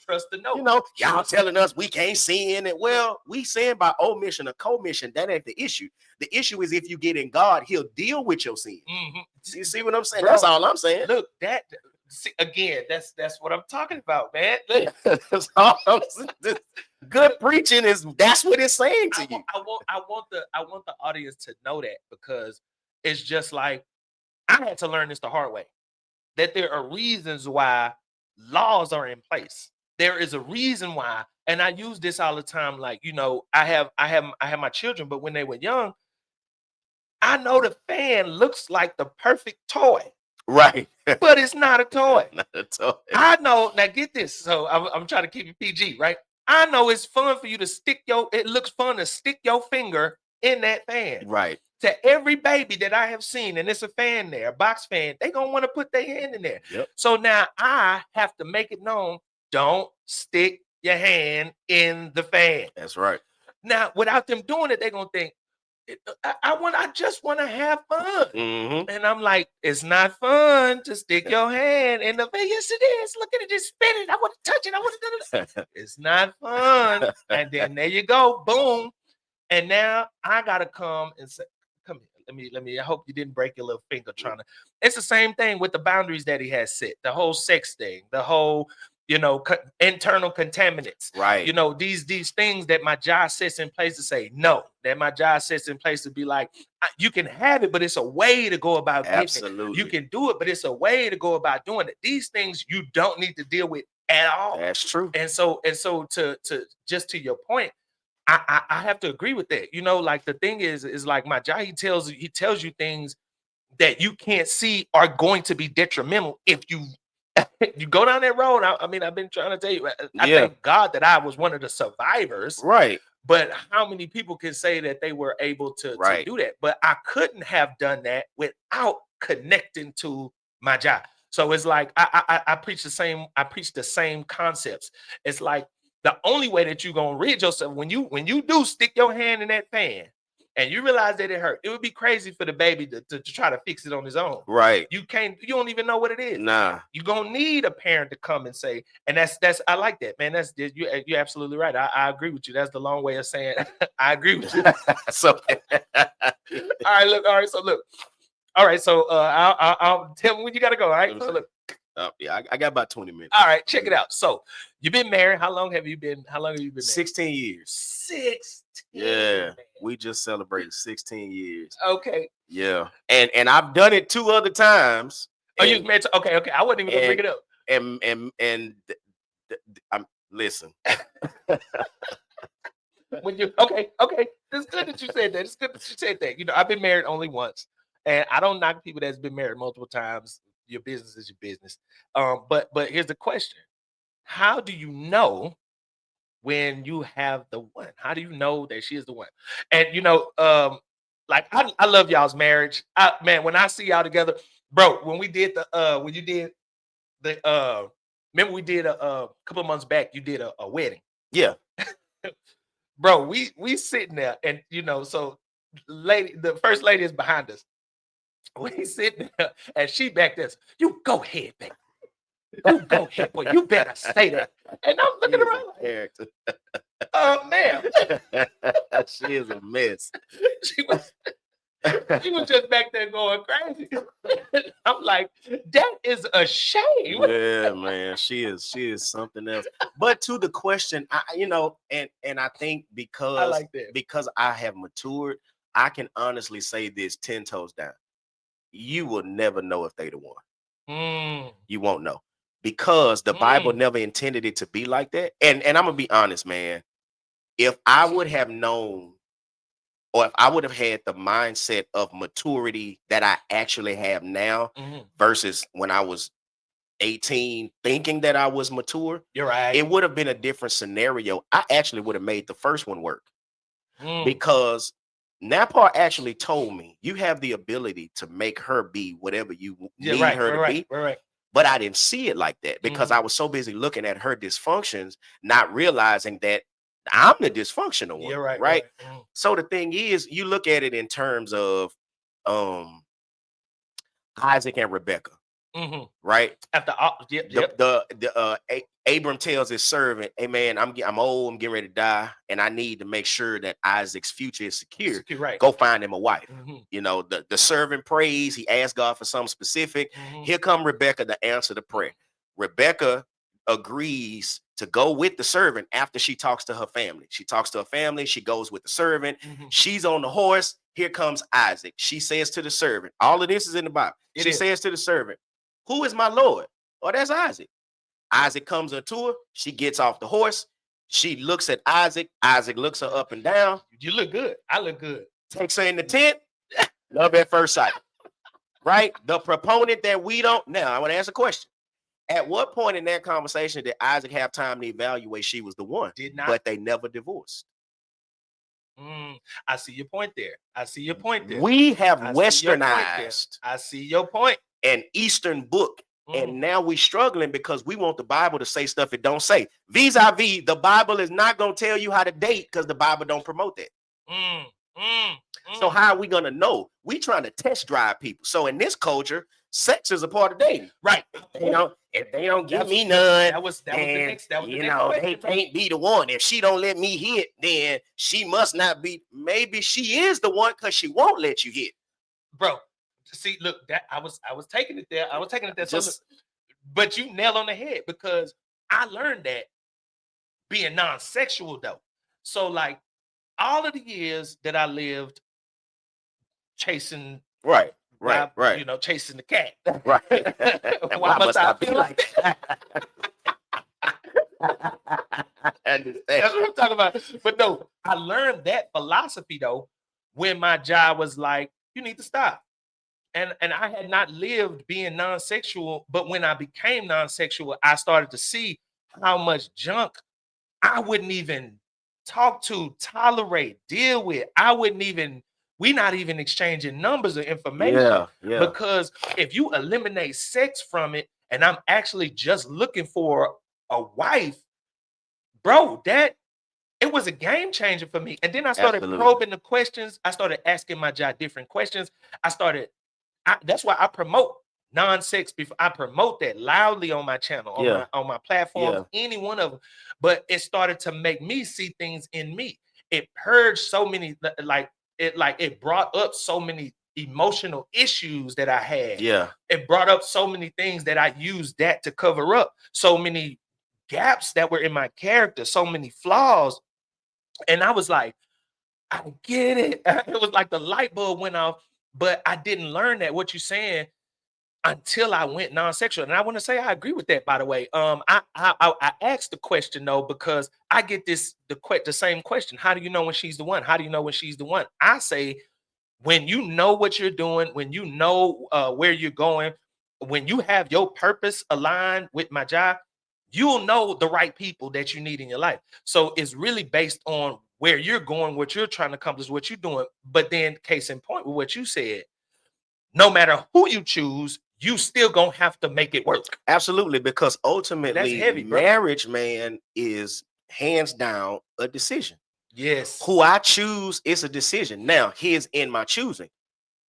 Trust the note. You know, y'all telling us we can't sin it. Well, we sin by omission or commission. That ain't the issue. The issue is if you get in God, He'll deal with your sin. You see what I'm saying? Bro, that's all I'm saying. Look, see, again, that's what I'm talking about, man. That's all I'm saying. Good preaching that's what it's saying to you. I want the audience to know that, because it's just like I had to learn this the hard way. That there are reasons why laws are in place. There is a reason why, and I use this all the time. Like, I have my children, but when they were young, I know the fan looks like the perfect toy, right? But it's not a toy. Not a toy. I know. Now get this. So I'm trying to keep it PG, right? I know it's fun for you to it looks fun to stick your finger in that fan. Right. To every baby that I have seen, and it's a fan there, a box fan, they gonna want to put their hand in there. Yep. So now I have to make it known, don't stick your hand in the fan. That's right. Now, without them doing it, they're gonna think, I just want to have fun. Mm-hmm. And I'm like, it's not fun to stick your hand in the fan. Yes, it is. Look at it, just spin it. I want to touch it. I want to do it. It's not fun. And then there you go, boom. And now I gotta come and say, come here. Let me. I hope you didn't break your little finger trying to. It's the same thing with the boundaries that he has set. The whole sex thing, the whole, internal contaminants. Right. These things that my job sets in place to say no. That my job sets in place to be like, you can have it, but it's a way to go about getting Absolutely. it. You can do it, but it's a way to go about doing it. These things you don't need to deal with at all. That's true. And so to just to your point, I have to agree with that. Like the thing is like my job, he tells you things that you can't see are going to be detrimental if you go down that road. I mean, I've been trying to tell you, I thank God that I was one of the survivors. Right. But how many people can say that they were able to do that? But I couldn't have done that without connecting to my job. So it's like I preach the same concepts. It's like the only way that you're gonna rid yourself when you do stick your hand in that fan and you realize that it hurt, it would be crazy for the baby to try to fix it on his own. Right. You don't even know what it is. Nah. You're gonna need a parent to come and say, and that's I like that, man. That's you're absolutely right. I agree with you. That's the long way of saying I agree with you. So all right, so look. All right, so I'll tell me when you gotta go. All right. So look. Yeah, I got about 20 minutes. All right, check it out. So you've been married. How long have you been married? 16 years. 16. Yeah. Man. We just celebrated 16 years. Okay. Yeah. And I've done it 2 other times. Oh, you married? Okay. I wasn't even gonna bring it up. And I'm listen. When you okay. It's good that you said that. It's good that you said that. I've been married only once, and I don't knock people that's been married multiple times. Your business is your business. But here's the question: how do you know when you have the one? How do you know that she is the one? And like I love y'all's marriage. Man, when I see y'all together, bro. When we did when you did the remember we did a couple of months back. You did a wedding. Yeah. Bro, we sitting there, and so the first lady is behind us. We sitting there, and she back there. You go ahead, baby. You go ahead, boy. You better say that. And I'm looking around like, ma'am. She is a mess. She was just back there going crazy. I'm like, that is a shame. Yeah, man. She is something else. But to the question, and I think because I like that. Because I have matured, I can honestly say this 10 toes down. You will never know if they the one. You won't know. Because the Bible never intended it to be like that. And I'm gonna be honest, man. If I would have known, or if I would have had the mindset of maturity that I actually have now versus when I was 18 thinking that I was mature, you're right. It would have been a different scenario. I actually would have made the first one work. Because Napar actually told me you have the ability to make her be whatever you need her to be. Right. But I didn't see it like that because I was so busy looking at her dysfunctions, not realizing that I'm the dysfunctional one. You're right. Right. So the thing is, you look at it in terms of Isaac and Rebecca. right? After Abram tells his servant, "Hey man, I'm old, I'm getting ready to die, and I need to make sure that Isaac's future is secure. right. Go find him a wife." You know, the servant prays, he asks God for something specific. Here come Rebecca to answer the prayer. Rebecca agrees to go with the servant after she talks to her family. She talks to her family, she goes with the servant. She's on the horse. Here comes Isaac. She says to the servant, all of this is in the Bible. She says to the servant, "Who is my Lord?" Oh, that's Isaac. Isaac comes to her. She gets off the horse. She looks at Isaac. Isaac looks her up and down. You look good. I look good. Takes her in the tent. Love at first sight. Right? The proponent that we don't. Now, I want to ask a question. At what point in that conversation did Isaac have time to evaluate she was the one? Did not. But they never divorced. I see your point there. I see your point there. We have westernized. I see your point. An Eastern book. And now we're struggling because we want the Bible to say stuff it don't say. Vis-a-vis, the Bible is not going to tell you how to date because the Bible don't promote that. So how are we going to know? We trying to test drive people. So in this culture, sex is a part of dating. Right. You know, if they don't give me none, that was the next you know, they can't be the one. If she don't let me hit, then she must not be. Maybe she is the one because she won't let you hit. Bro, see, look, that I was taking it there. I was taking it there. But you nail on the head because I learned that being non-sexual though. So like all of the years that I lived chasing, right. You know, chasing the cat. Right. Why must I feel like that? That's what I'm talking about. But no, I learned that philosophy though when my job was like, you need to stop. And I had not lived being non-sexual, but when I became non-sexual, I started to see how much junk I wouldn't even talk to, tolerate, deal with. We're not even exchanging numbers or information. Because if you eliminate sex from it, and I'm actually just looking for a wife, bro, that it was a game changer for me. And then I started probing the questions. I started asking my job different questions. That's why I promote non-sex before. I promote that loudly on my channel, on my platforms, any one of them. But it started to make me see things in me. It purged so many, it brought up so many emotional issues that I had. It brought up so many things that I used that to cover up. So many gaps that were in my character, so many flaws. And I was like, I get it. It was like the light bulb went off. But I didn't learn that what you're saying until I went non-sexual. And I want to say I agree with that, by the way. I asked the question though, because I get the same question. How do you know when she's the one? How do you know when she's the one? I say, when you know what you're doing, when you know where you're going, when you have your purpose aligned with my job, you'll know the right people that you need in your life. So it's really based on where you're going, what you're trying to accomplish, what you're doing. But then case in point with what you said, no matter who you choose, you still gonna have to make it work. Absolutely, because ultimately that's heavy, marriage, man, is hands down a decision. Yes. Who I choose is a decision. Now, here's in my choosing.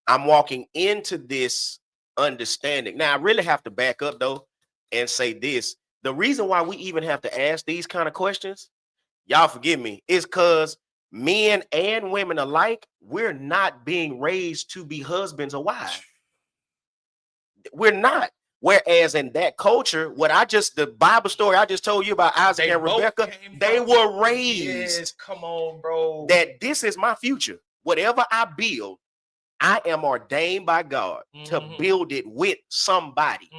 I'm walking into this understanding. Now, I really have to back up though and say this. The reason why we even have to ask these kind of questions, y'all forgive me, is because men and women alike, we're not being raised to be husbands or wives. We're not. Whereas in that culture, the Bible story I just told you about Isaac and Rebecca, they were raised. Yes, come on, bro. That this is my future. Whatever I build, I am ordained by God to build it with somebody.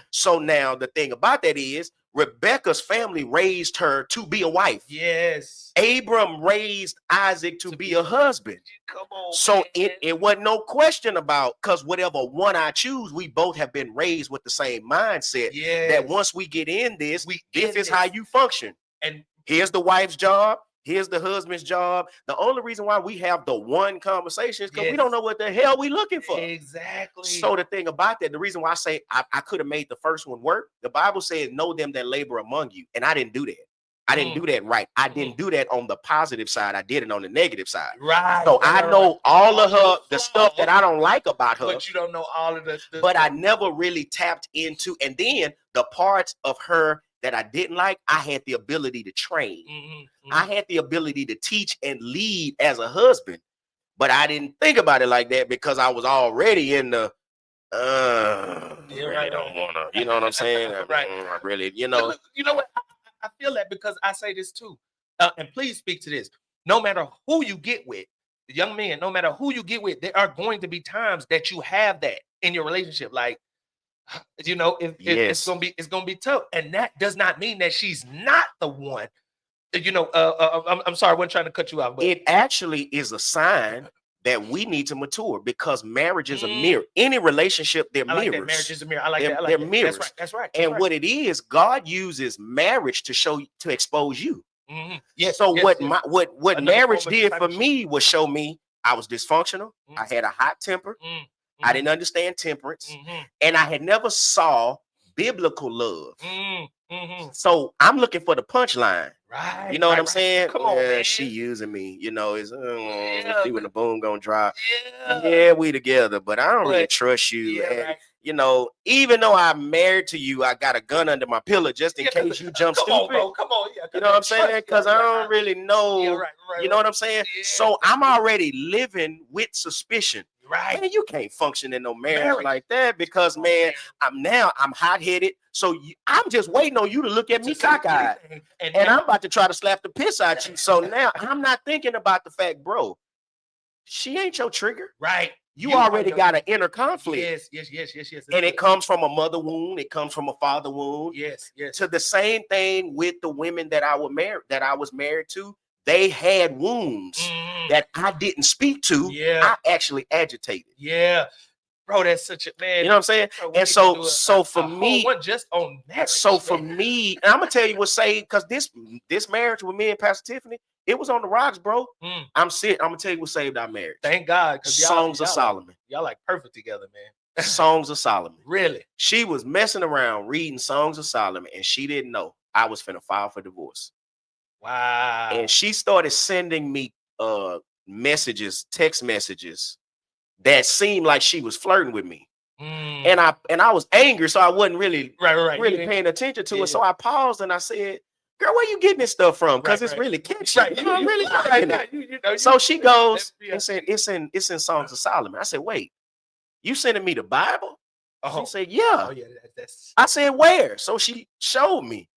So now the thing about that is Rebecca's family raised her to be a wife. Yes. Abram raised Isaac to be a husband. Come on. So it wasn't no question about, because whatever one I choose, we both have been raised with the same mindset. That once we get in this, this is how you function. And here's the wife's job. Here's the husband's job. The only reason why we have the one conversation is because we don't know what the hell we looking for. Exactly. So the thing about that, the reason why I say I could have made the first one work, the Bible says, know them that labor among you. And I didn't do that. I didn't do that right. I didn't do that on the positive side. I did it on the negative side. Right. So I know all of her, the stuff that I don't like about her. But you don't know all of the but I never really tapped into, and then the parts of her that I didn't like, I had the ability to train. I had the ability to teach and lead as a husband, but I didn't think about it like that because I was already in the really don't want to, you know what I'm saying? Right. I really, you know. You know what? I feel that because I say this too, and please speak to this. No matter who you get with, young men, no matter who you get with, there are going to be times that you have that in your relationship. Like, you know, it's gonna be tough, and that does not mean that she's not the one. You know, I'm sorry, I wasn't trying to cut you off, but it actually is a sign that we need to mature because marriage is a mirror. Any relationship, they're mirrors. Like that. Marriage is a mirror. I like that. I like they're that. mirrors. That's right. And what it is, God uses marriage to expose you. Yes. So yes, what yes. what marriage did for me was show me I was dysfunctional. I had a hot temper. I didn't understand temperance, and I had never saw biblical love. So I'm looking for the punchline. Right. You know what I'm saying? Come on, man. She using me. You know, it's see when the boom gonna drop. Yeah. Yeah, we together, but I don't really trust you. Yeah, and right. you know, even though I'm married to you, I got a gun under my pillow just in case you jump Come stupid. on, bro. Come on, yeah. You know what I'm saying? Because I don't really know. Yeah, right, you know what I'm saying? Yeah. So I'm already living with suspicion. Right. Man, you can't function in no marriage like that because, man, I'm hot-headed. So I'm just waiting on you to look at me cockeyed. And I'm about to try to slap the piss out you. So now I'm not thinking about the fact, bro, she ain't your trigger. Right. You already got an inner conflict. Yes. And it comes from a mother wound. It comes from a father wound. Yes. To the same thing with the women that I was married to. They had wounds that I didn't speak to. Yeah. I actually agitated. Yeah. Bro, that's such a man. You know what I'm saying? Bro, and so for me, just on marriage. So for me, and I'm gonna tell you what say, because this marriage with me and Pastor Tiffany, it was on the rocks, bro. I'm gonna tell you what saved our marriage. Thank God. Songs of Solomon. Y'all like perfect together, man. Songs of Solomon. Really? She was messing around reading Songs of Solomon, and she didn't know I was finna file for divorce. Wow. And she started sending me messages, text messages that seemed like she was flirting with me. And I was angry, so I wasn't really really paying attention to it. So I paused and I said, "Girl, where you getting this stuff from? Because it's really catchy. I'm really liking it." So she goes and said, "It's in Songs of Solomon." I said, "Wait, you sending me the Bible?" She said, "Yeah." Oh, yeah, I said, "Where?" So she showed me.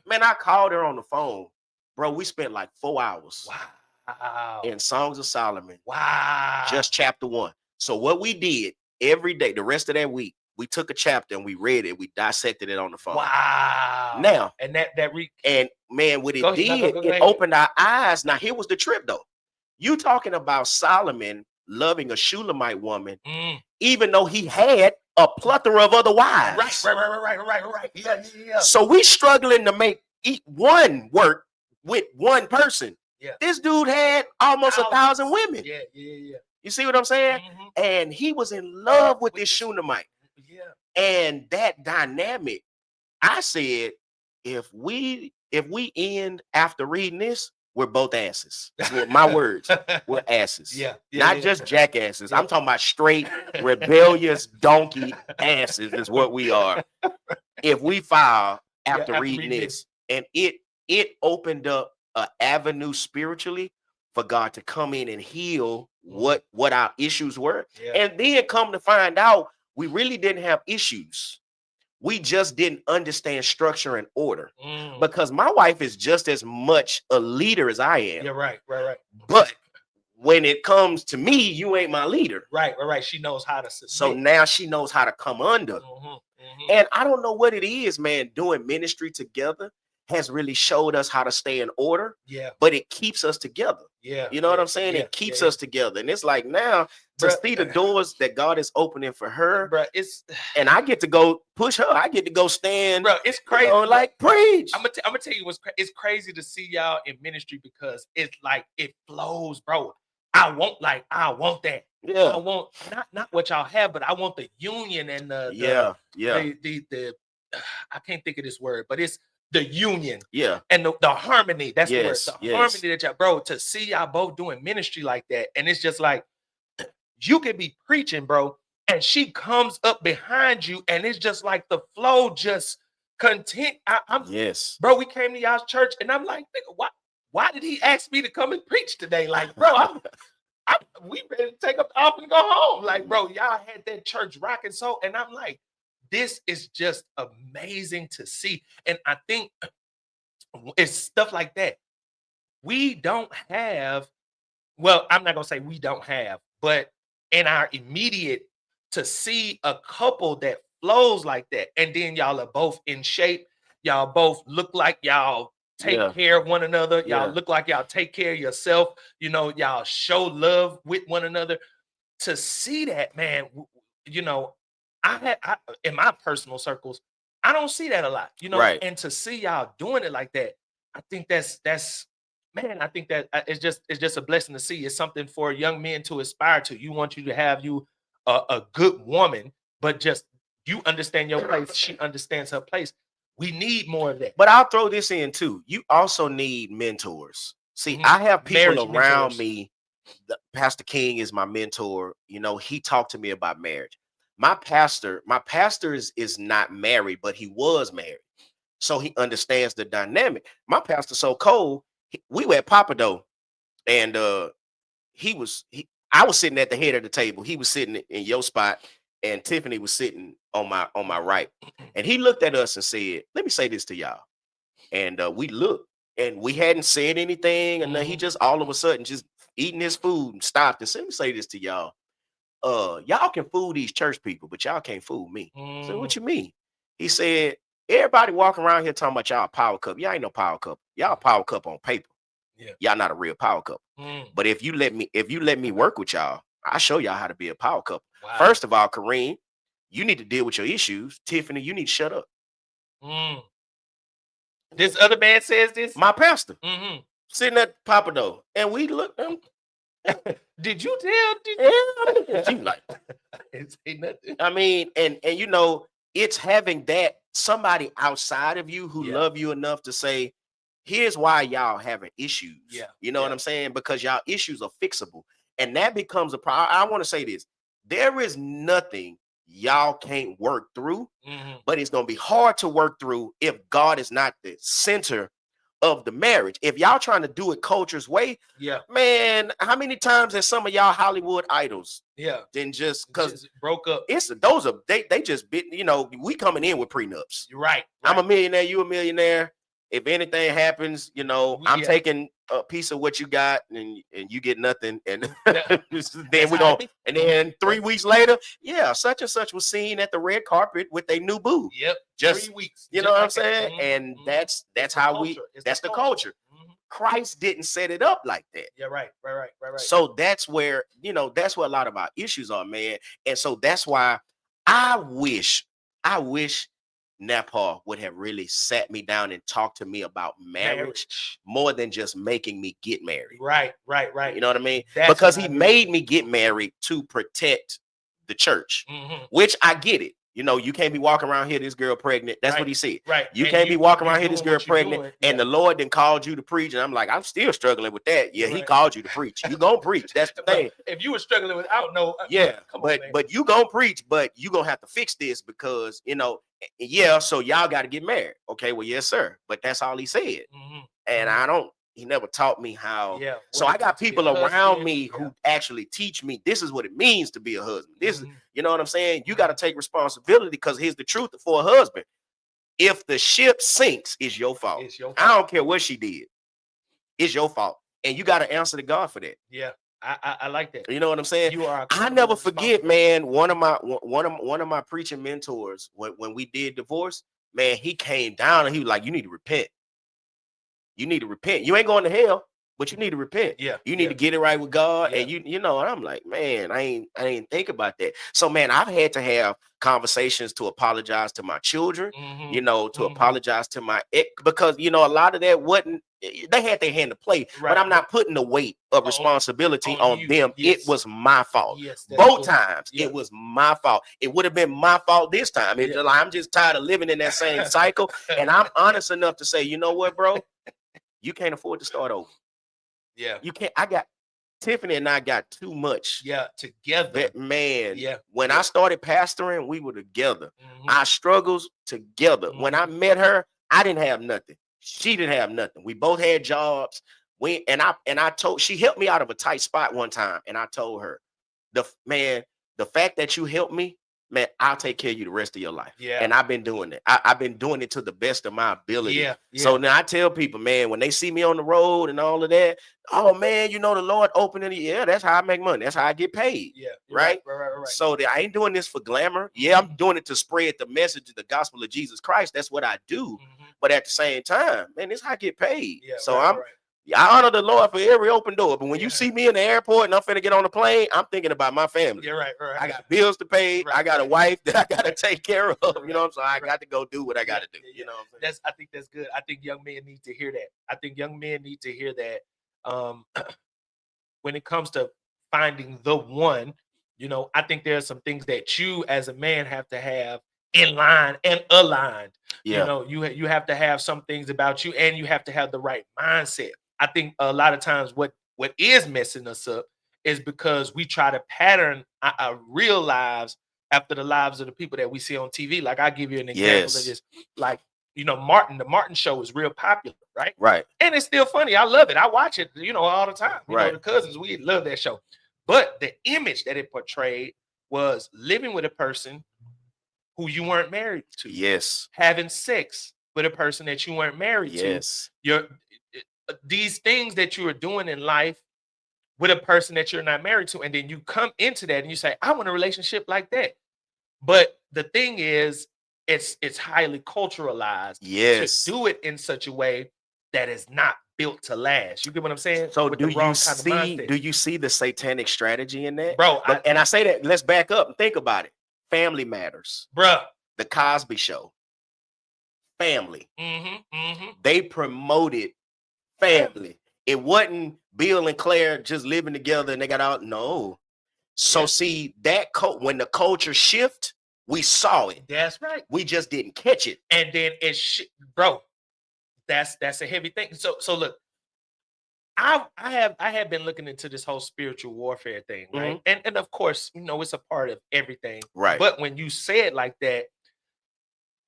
Man, I called her on the phone, bro. We spent like 4 hours. Wow. In Songs of Solomon. Wow. Just chapter 1. So what we did every day, the rest of that week, we took a chapter and we read it. We dissected it on the phone. Wow. Now, and and man, what it did, it opened our eyes. Now, here was the trip, though. You talking about Solomon loving a Shulamite woman, even though he had a plethora of other wives. Right. Yeah. So we struggling to make one work with one person. Yeah. This dude had almost 1,000 women. Yeah. You see what I'm saying? And he was in love with this Shunammite. Yeah. And that dynamic, I said, if we end after reading this, we're both asses. That's what my words. We're asses. Yeah. Not just jackasses. I'm talking about straight rebellious donkey asses is what we are. If we file after reading this. And it opened up an avenue spiritually for God to come in and heal what our issues were. And then come to find out we really didn't have issues. We just didn't understand structure and order. Because my wife is just as much a leader as I am. Yeah, right. But when it comes to me, you ain't my leader. Right. She knows how to submit. So now she knows how to come under. And I don't know what it is, man. Doing ministry together has really showed us how to stay in order. Yeah. But it keeps us together. Yeah. You know what I'm saying? It keeps us together. And it's like now to see the doors that God is opening for her. Bro, and I get to go push her. I get to go stand. Bro, it's crazy. Like preach. I'm gonna tell you it's crazy to see y'all in ministry because it's like it flows, bro. I want that. Yeah. I want not what y'all have, but I want the union and the I can't think of this word, but it's the union Yeah. and the harmony. That's the word. Yes. The Yes. harmony that y'all, bro, to see y'all both doing ministry like that. And it's just like, you could be preaching, bro, and she comes up behind you, and it's just like the flow just continue. I'm Yes. bro, we came to y'all's church, and I'm like, nigga, why did he ask me to come and preach today? Like, bro, we ready to take up the offering and go home. Like, bro, y'all had that church rocking so, and I'm like, this is just amazing to see. And I think it's stuff like that. We don't have, well, I'm not gonna say we don't have, but in our immediate, to see a couple that flows like that, and then y'all are both in shape, y'all both look like y'all take Yeah. care of one another, y'all Yeah. look like y'all take care of yourself, y'all show love with one another. To see that, man, you know, in my personal circles, I don't see that a lot, Right. and to see y'all doing it like that, I think that's man, I think that it's just a blessing to see. It's something for young men to aspire to. You want you to have you a good woman, but just you understand your place. She understands her place. We need more of that. But I'll throw this in too. You also need mentors. See, Mhm. I have people Marriage around mentors. me. Pastor King is my mentor. He talked to me about marriage. My pastor is not married, but he was married. So he understands the dynamic. My pastor so cold. We were at Papado, and I was sitting at the head of the table. He was sitting in your spot, and Tiffany was sitting on my right. And he looked at us and said, "Let me say this to y'all." And we looked, and we hadn't said anything, and then he just all of a sudden just eating his food and stopped and said, "Let me say this to y'all. Y'all can fool these church people, but y'all can't fool me." I said, "What you mean?" He said, "Everybody walking around here talking about y'all power cup. Y'all ain't no power cup. Y'all power cup on paper. Yeah. Y'all not a real power couple. But if you let me work with y'all, I'll show y'all how to be a power couple." Wow. First of all, Kareem, you need to deal with your issues. Tiffany, you need to shut up. This other man says this. My pastor Mm-hmm. sitting at Papado, and we looked at him. Did you tell? Yeah, she like, say nothing. I mean, and it's having that somebody outside of you who love you enough to say, here's why y'all having issues. Yeah. You know what I'm saying? Because y'all issues are fixable. And that becomes a problem. I want to say this. There is nothing y'all can't work through, but it's going to be hard to work through if God is not the center of the marriage. If y'all trying to do it culture's way, man, how many times has some of y'all Hollywood idols then just because broke up? It's those are they just bit, we coming in with prenups. You're right. I'm a millionaire, you a millionaire. If anything happens, I'm taking a piece of what you got, and you get nothing. And then we go, and then 3 weeks later, such and such was seen at the red carpet with a new boo. Yep. Just 3 weeks. You know what I'm saying? And that's how that's the culture. Christ didn't set it up like that. Yeah, right. So that's where, that's where a lot of our issues are, man. And so that's why I wish Nepal would have really sat me down and talked to me about marriage more than just making me get married. Right. You know what I mean? Because he made me get married to protect the church, which I get it. You can't be walking around here, this girl pregnant. That's what he said. Right. You can't be walking around here, this girl pregnant, and the Lord then called you to preach. And I'm like, I'm still struggling with that. Yeah, he called you to preach. You gonna preach. That's the thing. If you were struggling with, I don't know. But you gonna preach, but you gonna have to fix this because so y'all got to get married. Okay, well, yes, sir. But that's all he said. And he never taught me how. So I got people around me who actually teach me this is what it means to be a husband. This is, you know what I'm saying? You got to take responsibility, because here's the truth for a husband. If the ship sinks, it's your fault. I don't care what she did. It's your fault. And you got to answer to God for that. Yeah. I like that. You know what I'm saying? I never forget, man, one of my preaching mentors, when we did divorce, man, he came down and he was like, you need to repent. You need to repent. You ain't going to hell. but you need to repent. Yeah. You need to get it right with God. Yeah. And you know, and I'm like, man, I ain't think about that. So man, I've had to have conversations to apologize to my children, Mm-hmm. you know, to Mm-hmm. apologize to my ex, because you know, a lot of that wasn't, they had their hand to play, but Right. I'm not putting the weight of On responsibility on you. them. It Yes. was my fault. Yes. That's Both good. times Yeah. it was my fault. It would have been my fault this time. It's Yeah. just like, I'm just tired of living in that same cycle. And I'm honest enough to say, you know what, bro? You can't afford to start over. Yeah. You can't. I got Tiffany and I got too much. Yeah. Together. Man, Yeah. when Yeah. I started pastoring, we were together. Mm-hmm. Our struggles together. When I Mm-hmm. met her, I didn't have nothing. She didn't have nothing. We both had jobs. I told, she helped me out of a tight spot one time, and I told her, the fact that you helped me, man, I'll take care of you the rest of your life. Yeah. And I've been doing it. I've been doing it to the best of my ability. Yeah. So now I tell people, man, when they see me on the road and all of that, oh man, you know, the Lord opened it. Yeah, that's how I make money. That's how I get paid. Yeah. Right? Right. So I ain't doing this for glamour. Yeah, I'm doing it to spread the message of the gospel of Jesus Christ. That's what I do. Mm-hmm. But at the same time, man, this is how I get paid. Yeah. So right. I honor the Lord for every open door. But when Yeah. you see me in the airport and I'm finna get on the plane, I'm thinking about my family. Yeah. Right. I got bills to pay. Right, I got a right. wife that I gotta take care of. Right, You know what I'm saying? I right. got to go do what I Yeah, gotta do. yeah, You know what I'm saying? I think that's good. I think young men need to hear that. I think young men need to hear that. When it comes to finding the one, you know, I think there are some things that you as a man have to have in line and aligned. You Yeah. know, you have to have some things about you, and you have to have the right mindset. I think a lot of times what is messing us up is because we try to pattern our real lives after the lives of the people that we see on TV. Like, I give you an example of Yes. this. Like, you know, Martin, the Martin show is real popular, right? Right. And it's still funny. I love it. I watch it, you know, all the time. You know, Right. the cousins, we love that show. But the image that it portrayed was living with a person who you weren't married to, Yes. having sex with a person that you weren't married Yes. to. These things that you are doing in life with a person that you're not married to, and then you come into that and you say, I want a relationship like that. But the thing is, it's highly culturalized Yes. to do it in such a way that is not built to last. You get what I'm saying? So With do the wrong you kind of see mindset. the satanic strategy in that? Bro, And I say that, let's back up and think about it. Family Matters, bruh. The Cosby Show, family. Mm-hmm. They promoted family. It wasn't Bill and Claire just living together and they got out. No. So Yeah. see that when the culture shift, we saw it. That's right. We just didn't catch it. And then bro, that's a heavy thing. So look, I have been looking into this whole spiritual warfare thing, right? And of course, you know, it's a part of everything. Right. But when you say it like that,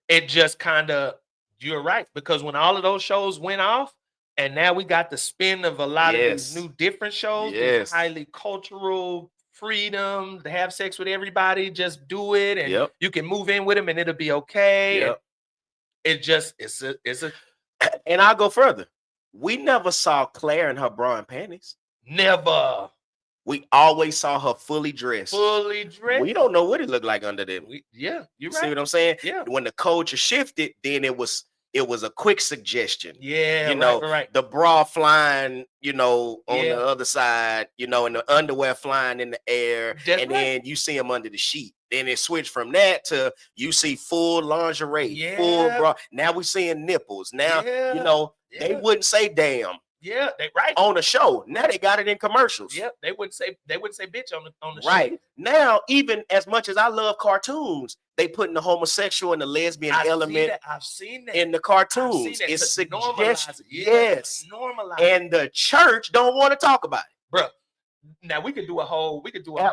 it just kind of, you're right, because when all of those shows went off, and now we got the spin of a lot of these new different shows, these highly cultural freedom to have sex with everybody, just do it, and you can move in with them, and it'll be okay. And it just it's a. And I'll go further. We never saw Claire in her bra and panties. Never. We always saw her fully dressed. Fully dressed. We don't know what it looked like under them. You're right. See what I'm saying? Yeah. When the culture shifted, then it was a quick suggestion. Yeah. You know, right. the bra flying, you know, on the other side, you know, and the underwear flying in the air. Then you see them under the sheet. Then it switched from that to you see full lingerie, full bra. Now we're seeing nipples. Now, you know, they wouldn't say damn. Yeah, they right on the show. Now they got it in commercials. Yeah, they wouldn't say bitch on the show. Right. Now, even as much as I love cartoons, they putting the homosexual and the lesbian element I've seen that in the cartoons. It's suggestion. Yes. Normalize. And the church don't want to talk about it. Bro. Now we could do a whole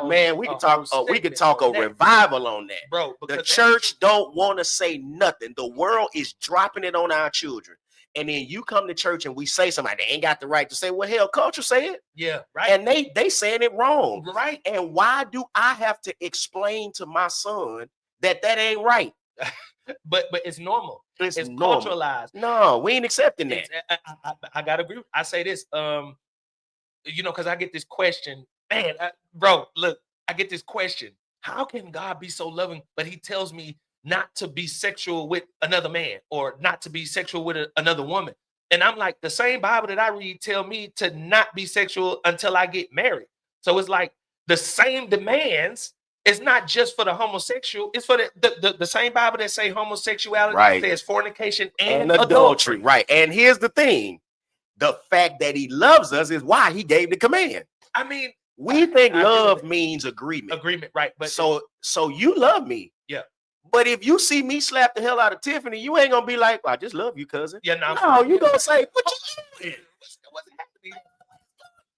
man, we could talk a revival on that. Bro, the church don't want to say nothing. The world is dropping it on our children. And then you come to church and we say something, they ain't got the right to say, well, hell, culture say it. Yeah, right. And they saying it wrong. Right. And why do I have to explain to my son that ain't right? but it's normal. It's normal. Culturalized. No, we ain't accepting that. I gotta agree. I say this, you know, because I get this question, man, bro, look, I get this question. How can God be so loving, but he tells me not to be sexual with another man or not to be sexual with another woman? And I'm like, the same Bible that I read tell me to not be sexual until I get married. So it's like the same demands. It's not just for the homosexual. It's for the same Bible that say homosexuality Right. says fornication and And adultery. adultery. Right. And here's the thing. The fact that he loves us is why he gave the command. I mean, we think I love means agreement. Agreement, right? But so you love me. Yeah. But if you see me slap the hell out of Tiffany, you ain't gonna be like, well, I just love you, cousin. Yeah, no, you gonna say, what you doing? What's happening?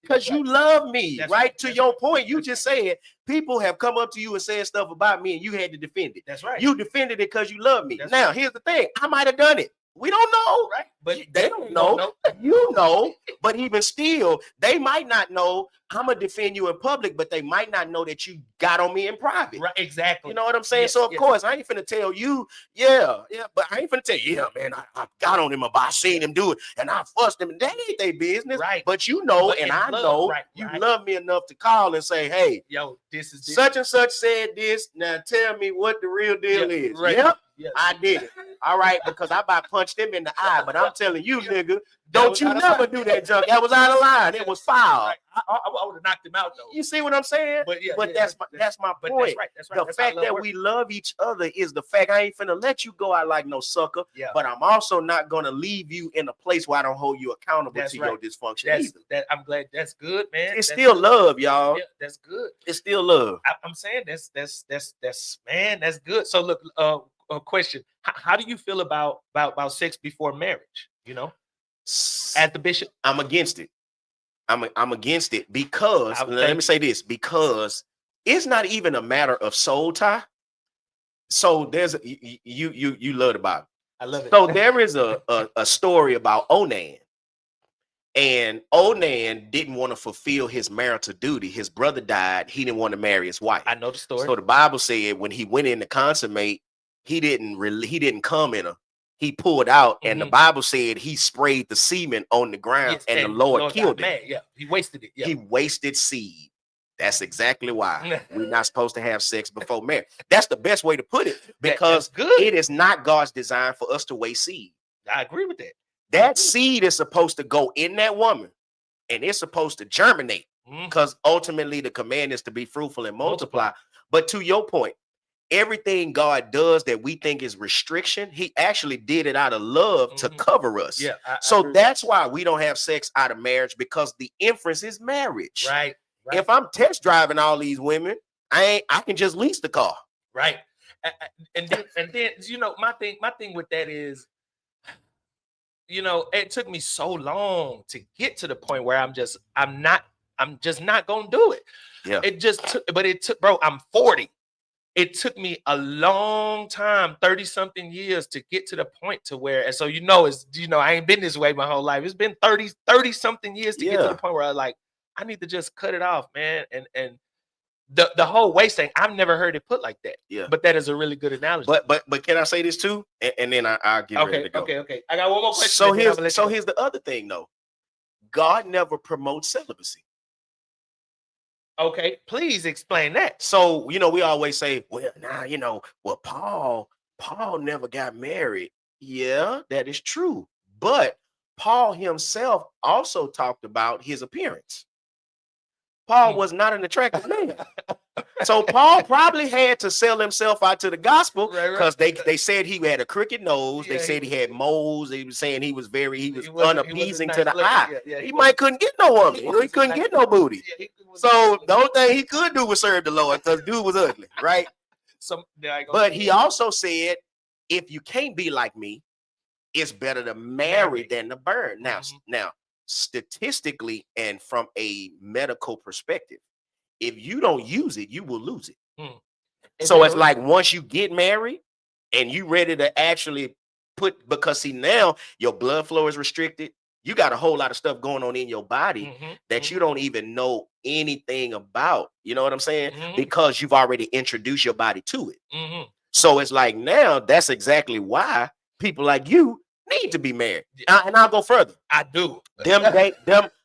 Because you love me, That's right? To your point, you just said people have come up to you and said stuff about me and you had to defend it. That's right. You defended it because you love me. That's now, right. Here's the thing. I might have done it. We don't know. Right. But they don't know. You know. But even still, they might not know. I'm going to defend you in public, but they might not know that you got on me in private. Right. Exactly. You know what I'm saying? Yes, so, of course, I ain't finna tell you, but I ain't finna tell you, man, I got on him about, I seen him do it, and I fussed him. That ain't their business. Right. But you know, But and in I love, know right, you right. love me enough to call and say, hey, yo, this is this. Such and such said this. Now tell me what the real deal is. Right. Yep. Yes. I did it. All right, because I about punched him in the eye. But I'm telling you, nigga, don't you never do that junk. That was out of line. It was foul. Right. I would have knocked him out though. You see what I'm saying? But that's my but point. That's right. That's right. The That's fact that we love each other is the fact I ain't finna let you go out like no sucker. Yeah. But I'm also not gonna leave you in a place where I don't hold you accountable to your dysfunction either. I'm glad. That's good, man. It's still love, y'all. Yeah, that's good. It's still love. I'm saying that's man, that's good. So look, a question: how do you feel about sex before marriage? You know, as the bishop, I'm against it. I'm against it because let me say this, because it's not even a matter of soul tie. So there's you love the Bible. I love it. So there is a story about Onan. And Onan didn't want to fulfill his marital duty. His brother died. He didn't want to marry his wife. I know the story. So the Bible said when he went in to consummate, he didn't come in her. He pulled out, and the Bible said he sprayed the semen on the ground, and the Lord killed him. Yeah, he wasted it. Yeah. He wasted seed. That's exactly why we're not supposed to have sex before marriage. That's the best way to put it, because it is not God's design for us to waste seed. I agree with that. That seed is supposed to go in that woman, and it's supposed to germinate, because ultimately the command is to be fruitful and multiply. But to your point, everything God does that we think is restriction, he actually did it out of love to cover us. Yeah. So that's why we don't have sex out of marriage, because the inference is marriage. Right. If I'm test driving all these women, I can just lease the car. Right. And then you know, my thing with that is, you know, it took me so long to get to the point where I'm just not gonna do it. Yeah. It took, bro, I'm 40. It took me a long time, 30 something years, to get to the point to where, and so I ain't been this way my whole life. It's been 30 something years to get to the point where I need to just cut it off, man. And the whole waist thing, I've never heard it put like that. Yeah. But that is a really good analogy. But can I say this too? And then I'll get ready to go. Okay. I got one more question. So here's the other thing though. God never promotes celibacy. Okay, please explain that. So, we always say, Paul never got married. Yeah, that is true. But Paul himself also talked about his appearance. Paul was not an attractive man. So Paul probably had to sell himself out to the gospel, because they said he had a crooked nose. They said he had moles. They were saying he was unappeasing to the eye. He might couldn't get no woman. He couldn't get no booty. So the only thing he could do was serve the Lord, because dude was ugly, right? But he also said, if you can't be like me, it's better to marry than to burn. Now, statistically and from a medical perspective, if you don't use it, you will lose it. So it's like once you get married and you ready to actually because see, now your blood flow is restricted. You got a whole lot of stuff going on in your body that you don't even know anything about. You know what I'm saying? Because you've already introduced your body to it. So it's like, now that's exactly why people like you need to be married. And I'll go further. I do.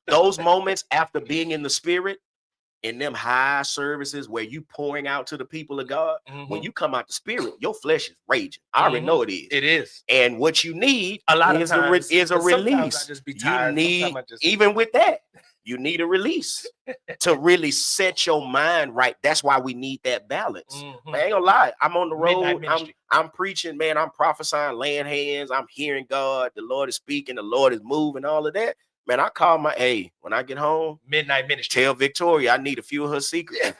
Those moments after being in the spirit, in them high services where you pouring out to the people of God, when you come out the spirit, your flesh is raging. I already know it is. It is. And what you need A lot of is times, is a but sometimes I release. just be You tired. need, Sometimes I just even with that, you need a release to really set your mind right. That's why we need that balance. Man, I ain't gonna lie. I'm on the road. I'm preaching, man. I'm prophesying, laying hands. I'm hearing God. The Lord is speaking. The Lord is moving. All of that. Man, I call my when I get home. Midnight ministry. Tell Victoria I need a few of her secrets.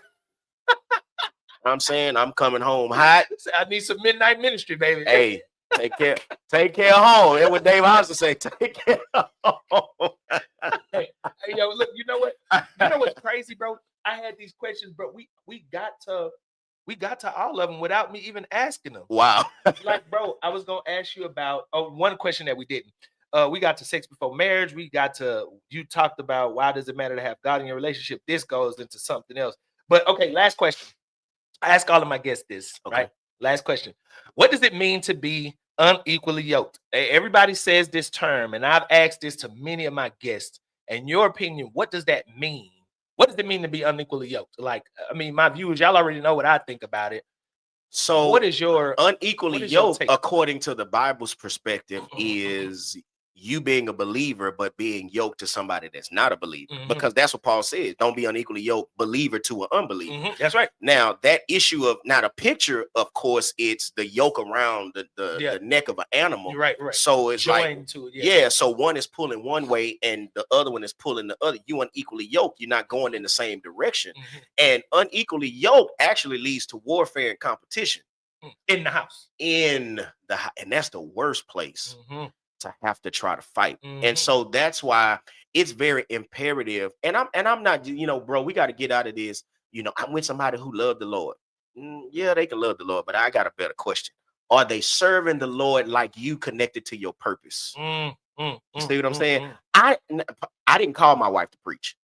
I'm saying I'm coming home hot. I need some midnight ministry, baby. Hey, take care of home. That's what Dave House say. Take care of home. Hey, yo, look, you know what? You know what's crazy, bro? I had these questions, bro. We got to all of them without me even asking them. Wow. Like, bro, I was gonna ask you about one question that we didn't. We got to sex before marriage. You talked about why does it matter to have God in your relationship? This goes into something else. But okay, last question. I ask all of my guests this, right? Last question. What does it mean to be unequally yoked? Everybody says this term, and I've asked this to many of my guests. In your opinion, what does that mean? What does it mean to be unequally yoked? Like, I mean, my viewers, y'all already know what I think about it. So what is your unequally yoked, according to the Bible's perspective, is you being a believer, but being yoked to somebody that's not a believer. Because that's what Paul says. Don't be unequally yoked, believer to an unbeliever. That's right. Now, that issue of not a picture, of course, it's the yoke around the neck of an animal. Right. So it's joined like, to it, so one is pulling one way and the other one is pulling the other. You unequally yoked. You're not going in the same direction. And unequally yoked actually leads to warfare and competition. In the house. And that's the worst place to have to try to fight. And so that's why it's very imperative. And I'm not, bro, we got to get out of this. I'm with somebody who loved the Lord. Yeah, they can love the Lord, but I got a better question. Are they serving the Lord like you, connected to your purpose? You see what I'm saying? I didn't call my wife to preach.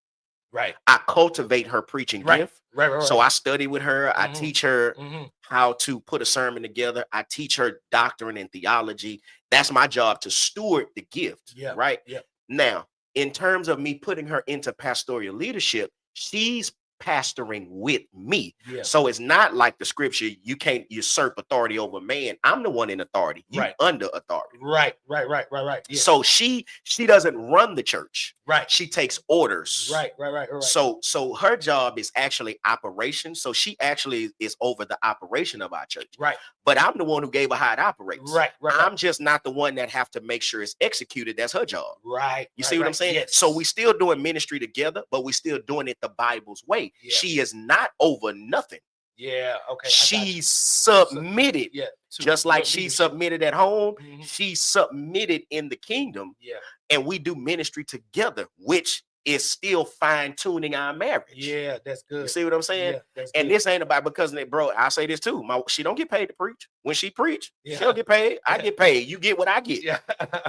Right. I cultivate her preaching gift. Right. So I study with her. I teach her how to put a sermon together. I teach her doctrine and theology. That's my job, to steward the gift. Yeah. Right. Yeah. Now, in terms of me putting her into pastoral leadership, she's pastoring with me. Yeah. So it's not like the scripture, you can't usurp authority over man. I'm the one in authority. You under authority. Right. Yeah. So she doesn't run the church. Right. She takes orders. Right. So her job is actually operation. So she actually is over the operation of our church. Right. But I'm the one who gave her how it operates. Right. I'm just not the one that have to make sure it's executed. That's her job. Right. You see what I'm saying? Yes. So we still doing ministry together, but we still doing it the Bible's way. Yeah. She is not over nothing. Yeah. Okay. She's submitted. Yeah. Just like she submitted at home, she submitted in the kingdom. Yeah. And we do ministry together, which is still fine-tuning our marriage. Yeah, that's good. You see what I'm saying? Yeah, that's and good. This ain't about, because, bro, I say this too. She don't get paid to preach. When she preach, she don't get paid. I get paid. You get what I get. Yeah.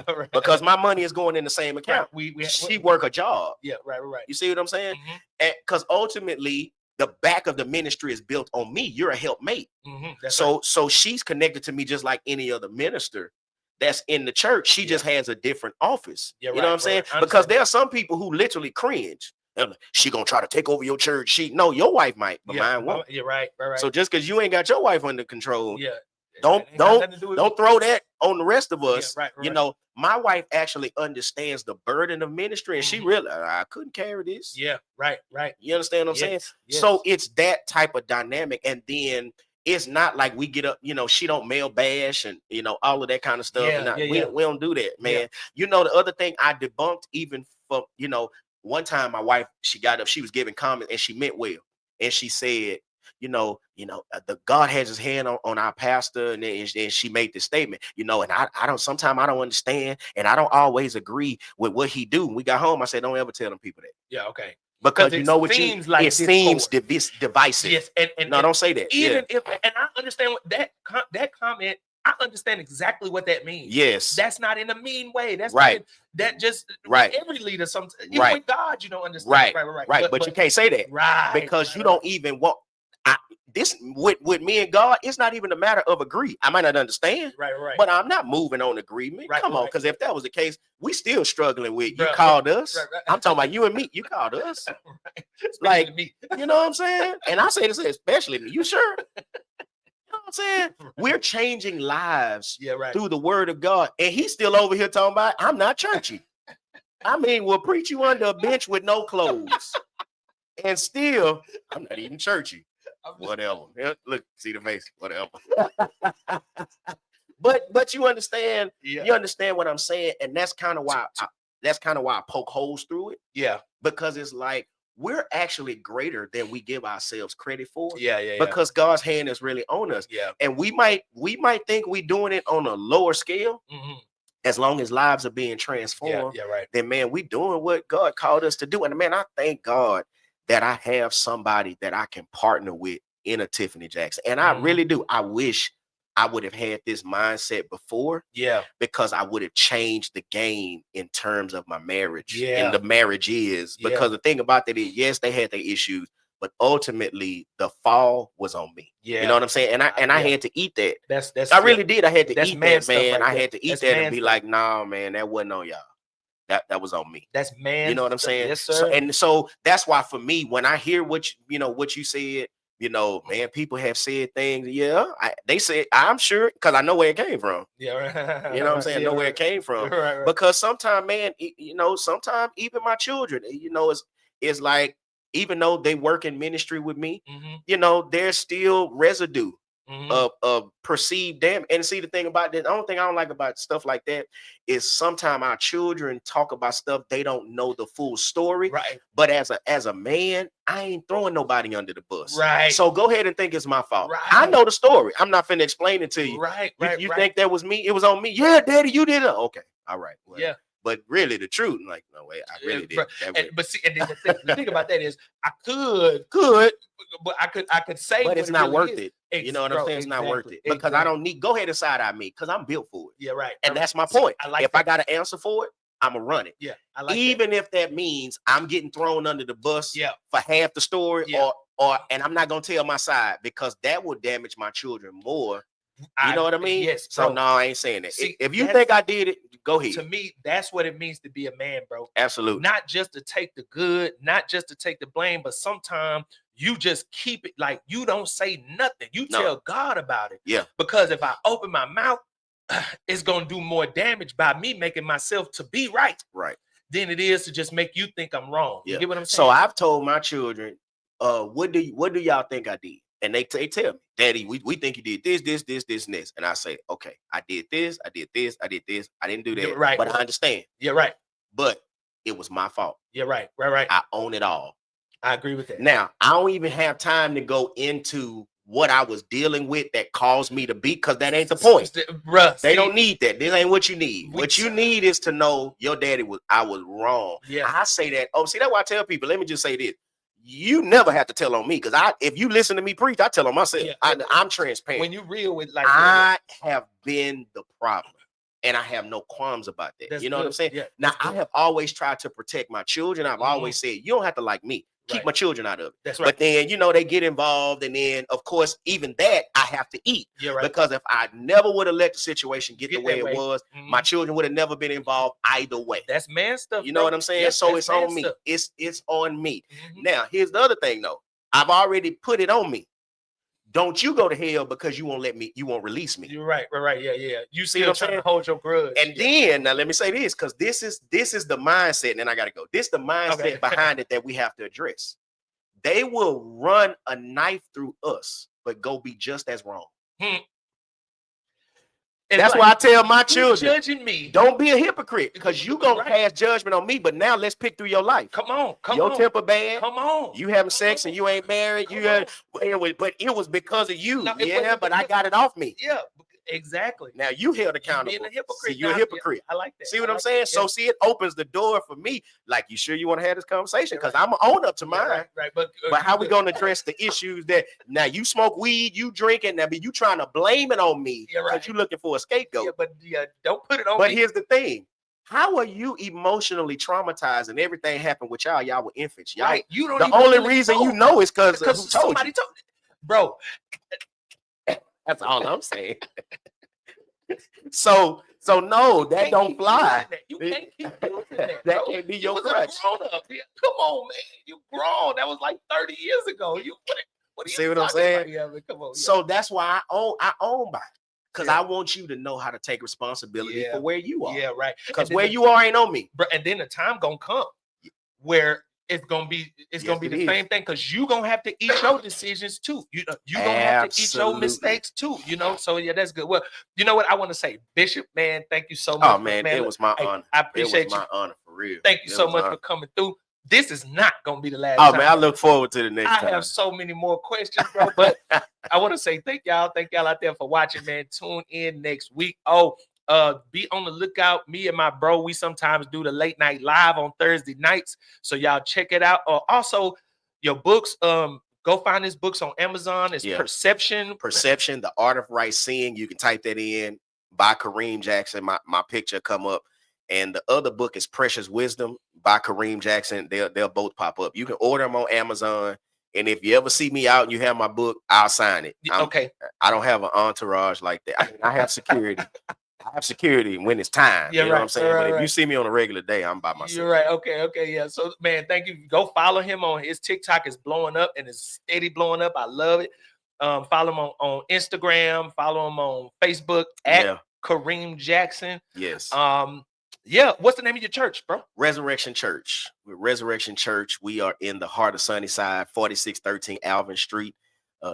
Right. Because my money is going in the same account. Right. She work a job. Yeah, right. You see what I'm saying? And because ultimately the back of the ministry is built on me. You're a helpmate. So she's connected to me just like any other minister that's in the church. She just has a different office. Yeah, you know what I'm saying? Because there are some people who literally cringe. She gonna try to take over your church. No, your wife might, but mine won't. You're right. So just because you ain't got your wife under control, don't do throw that on the rest of us. Yeah, right. My wife actually understands the burden of ministry, and she realized I couldn't carry this. Yeah, right. You understand what I'm saying? Yes. So it's that type of dynamic, and then it's not like we get up, she don't male bash and all of that kind of stuff. We don't do that, man. The other thing I debunked, even from one time my wife, she got up, she was giving comments and she meant well, and she said, the God has his hand on our pastor, and she made this statement, and sometimes I don't understand, and I don't always agree with what he do. When we got home, I said, don't ever tell them people that. Yeah, okay. Because it seems divisive. Yes, and don't say that. Even if, and I understand what that comment, I understand exactly what that means. Yes, that's not in a mean way. That's right. That just every leader, sometimes right. With God, you don't understand. Right. But you can't say that, right? Because you don't even want. this with me and God, it's not even a matter of agree. I might not understand, Right. but I'm not moving on agreement. Right, Come on, right. because if that was the case, we still struggling with you Bruh, called us. right. I'm talking about you and me. You called us. Right. Like, Especially me. you know what I'm saying? And I say this especially me. You sure? You know what I'm saying? We're changing lives Yeah, right. through the word of God. And he's still over here talking about, I'm not churchy. I mean, we'll preach you under a bench with no clothes. And still, I'm not even churchy. Whatever. Yeah, look, see the face. Whatever. but you understand, Yeah. you understand what I'm saying, and that's kind of why I poke holes through it, Yeah. because it's like we're actually greater than we give ourselves credit for. Yeah. Because God's hand is really on us. Yeah. And we might think we're doing it on a lower scale. Mhm. As long as lives are being transformed, Yeah, right. then man, we doing what God called us to do. And man, I thank God that I have somebody that I can partner with in a Tiffany Jackson. And I really do. I wish I would have had this mindset before. Yeah. Because I would have changed the game in terms of my marriage. Yeah. And the marriage is because the thing about that is, yes, they had their issues, but ultimately the fall was on me. Yeah. You know what I'm saying? And I had to eat that. That's I really did. I had to that's eat man that, stuff man. right I there. had to eat That's that man and be stuff. like, nah, man, that wasn't on y'all. That was on me. That's man. You know what I'm stuff. saying? Yes, sir. So that's why for me, when I hear what you said, man, people have said things. Yeah, they said, I'm sure, because I know where it came from. Yeah, right. You know what I'm saying? Yeah, Know where right. it came from. Right. Because sometimes, man, sometimes even my children, it's like, even though they work in ministry with me, there's still residue of perceived damage. And see, the thing about that, the only thing I don't like about stuff like that is sometimes our children talk about stuff they don't know the full story. Right. But as a man, I ain't throwing nobody under the bus. Right. So go ahead and think it's my fault. Right. I know the story. I'm not finna explain it to you. Right. You think that was me? It was on me. Yeah, daddy, you did it. Okay. All right. Well, yeah. But really, the truth, like, no way, I really did. But see, and then the thing about that is, I could, but I could say, but it's not worth it. You know what I'm saying? It's exactly, not worth it because I don't need. Go ahead and side eye me because I'm built for it. Yeah, right. And that's my point. I like if that. I got an answer for it, I'm gonna run it. Yeah, I like even if that means I'm getting thrown under the bus. Yeah. For half the story, Yeah. or and I'm not gonna tell my side because that will damage my children more. You know what I mean? Yes. So no, I ain't saying that. See, if you think I did it, go ahead. To me, that's what it means to be a man, bro. Absolutely. Not just to take the good, not just to take the blame, but sometimes you just keep it, like, you don't say nothing. You tell God about it. Yeah. Because if I open my mouth, it's gonna do more damage by me making myself to be right. Right. Than it is to just make you think I'm wrong. Yeah. You get what I'm saying? So I've told my children, what do y'all think I did? And they tell me, Daddy, we think you did this, and this. And I say, okay, I did this, I did this, I did this. I didn't do that. Right. But I understand. Yeah, right. But it was my fault. Yeah, right. I own it all. I agree with that. Now, I don't even have time to go into what I was dealing with that caused me to be, because that ain't the point. Bruh, they don't need that. This ain't what you need. What you need is to know your daddy I was wrong. Yeah. I say that. Oh, see, that's why I tell people, let me just say this. You never have to tell on me, because if you listen to me preach, I tell on myself. Yeah. I'm transparent. When you real with, like, I have been the problem, and I have no qualms about that. That's you know good. What I'm saying? Yeah, now, I have always tried to protect my children. I've always said, you don't have to like me. Keep my children out of it. That's right. But then, they get involved. And then, of course, even that I have to eat. Yeah, right. Because if I never would have let the situation get the way it was, my children would have never been involved either way. That's man stuff. You know what I'm saying? Yeah, so it's on me. It's on me. Now, here's the other thing, though. I've already put it on me. Don't you go to hell because you won't release me. You're right. Yeah. You see what I'm trying saying? To hold your grudge. And then, now let me say this, because this is the mindset, and then I gotta go. This is the mindset behind it that we have to address. They will run a knife through us, but go be just as wrong. That's why I tell my children, judging me. Don't be a hypocrite, because you gonna pass judgment on me. But now let's pick through your life. Come on. Your temper bad. Come on. You having sex and you ain't married. But it was because of you. No, but I got it off me. Yeah, exactly. Now you held accountable. Being a hypocrite. See, you're a hypocrite. Yeah, I like that. See what I'm saying? So see, it opens the door for me. Like, you sure you want to have this conversation? Because I'm gonna own up to mine. Right. But how we gonna address the issues that now you smoke weed, you drinking, now you trying to blame it on me because you looking for a scapegoat. Yeah, but don't put it on me. But here's the thing. How are you emotionally traumatized and everything happened with y'all? Y'all were infants. Y'all, right. You don't. The only reason you know is because somebody told. bro. That's all I'm saying. So no, that don't fly. You can't keep using that. That Bro. can't be You your was crutch. a grown up. Yeah, come on, man. You grown. That was like 30 years ago. What are you See what I'm talking saying? about? Yeah, man, come on. So that's why I own by it. Because Yeah. I want you to know how to take responsibility Yeah. for where you are. Yeah, right. Because where you are ain't on me. Bro, and then the time gonna come where it's gonna be Yes, the same thing, because you gonna have to eat your decisions too. You gonna have to eat your Absolutely. mistakes too. So yeah, that's good. Well, you know what I want to say, Bishop, man, thank you so much. Oh man, man, it was my hey, honor. I It was appreciate you. my honor for real. Thank you It so was much my for coming through. This is not gonna be the last Oh time. man, I look forward to the next I time. have so many more questions, bro. But I want to say thank y'all out there for watching, man. Tune in next week. Be on the lookout. Me and my bro, we sometimes do the late night live on Thursday nights, so y'all check it out. Also, your books, go find his books on Amazon. It's Perception, The Art of Right Seeing. You can type that in, by Kareem Jackson. My picture come up. And the other book is Precious Wisdom by Kareem Jackson. They'll both pop up. You can order them on Amazon. And if you ever see me out and you have my book, I'll sign it. Okay. I don't have an entourage like that. I have security. I have security when it's time. Yeah, you know right, what I'm saying? right, But if you see me on a regular day, I'm by myself. You're right. Okay, yeah. So, man, thank you. Go follow him on his TikTok. Is blowing up and is steady blowing up. I love it. Follow him on Instagram. Follow him on Facebook at Kareem Jackson. Yes. Yeah. What's the name of your church, bro? Resurrection Church. With Resurrection Church, we are in the heart of Sunnyside, 4613 Alvin Street,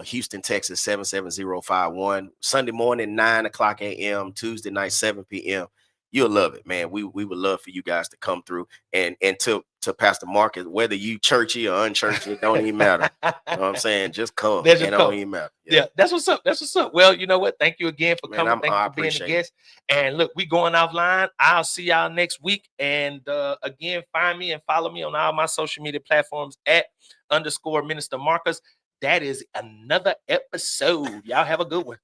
Houston, Texas, 77051. Sunday morning, 9:00 a.m. Tuesday night, 7 p.m. You'll love it, man. We would love for you guys to come through and to Pastor Marcus, whether you churchy or unchurchy, it don't even matter. You know what I'm saying? Just come. It don't even matter. Yeah, that's what's up. That's what's up. Well, you know what? Thank you again for coming. Thank you I for being a appreciate guest. And look, we going offline. I'll see y'all next week. And again, find me and follow me on all my social media platforms at _Minister Marcus. That is another episode. Y'all have a good one.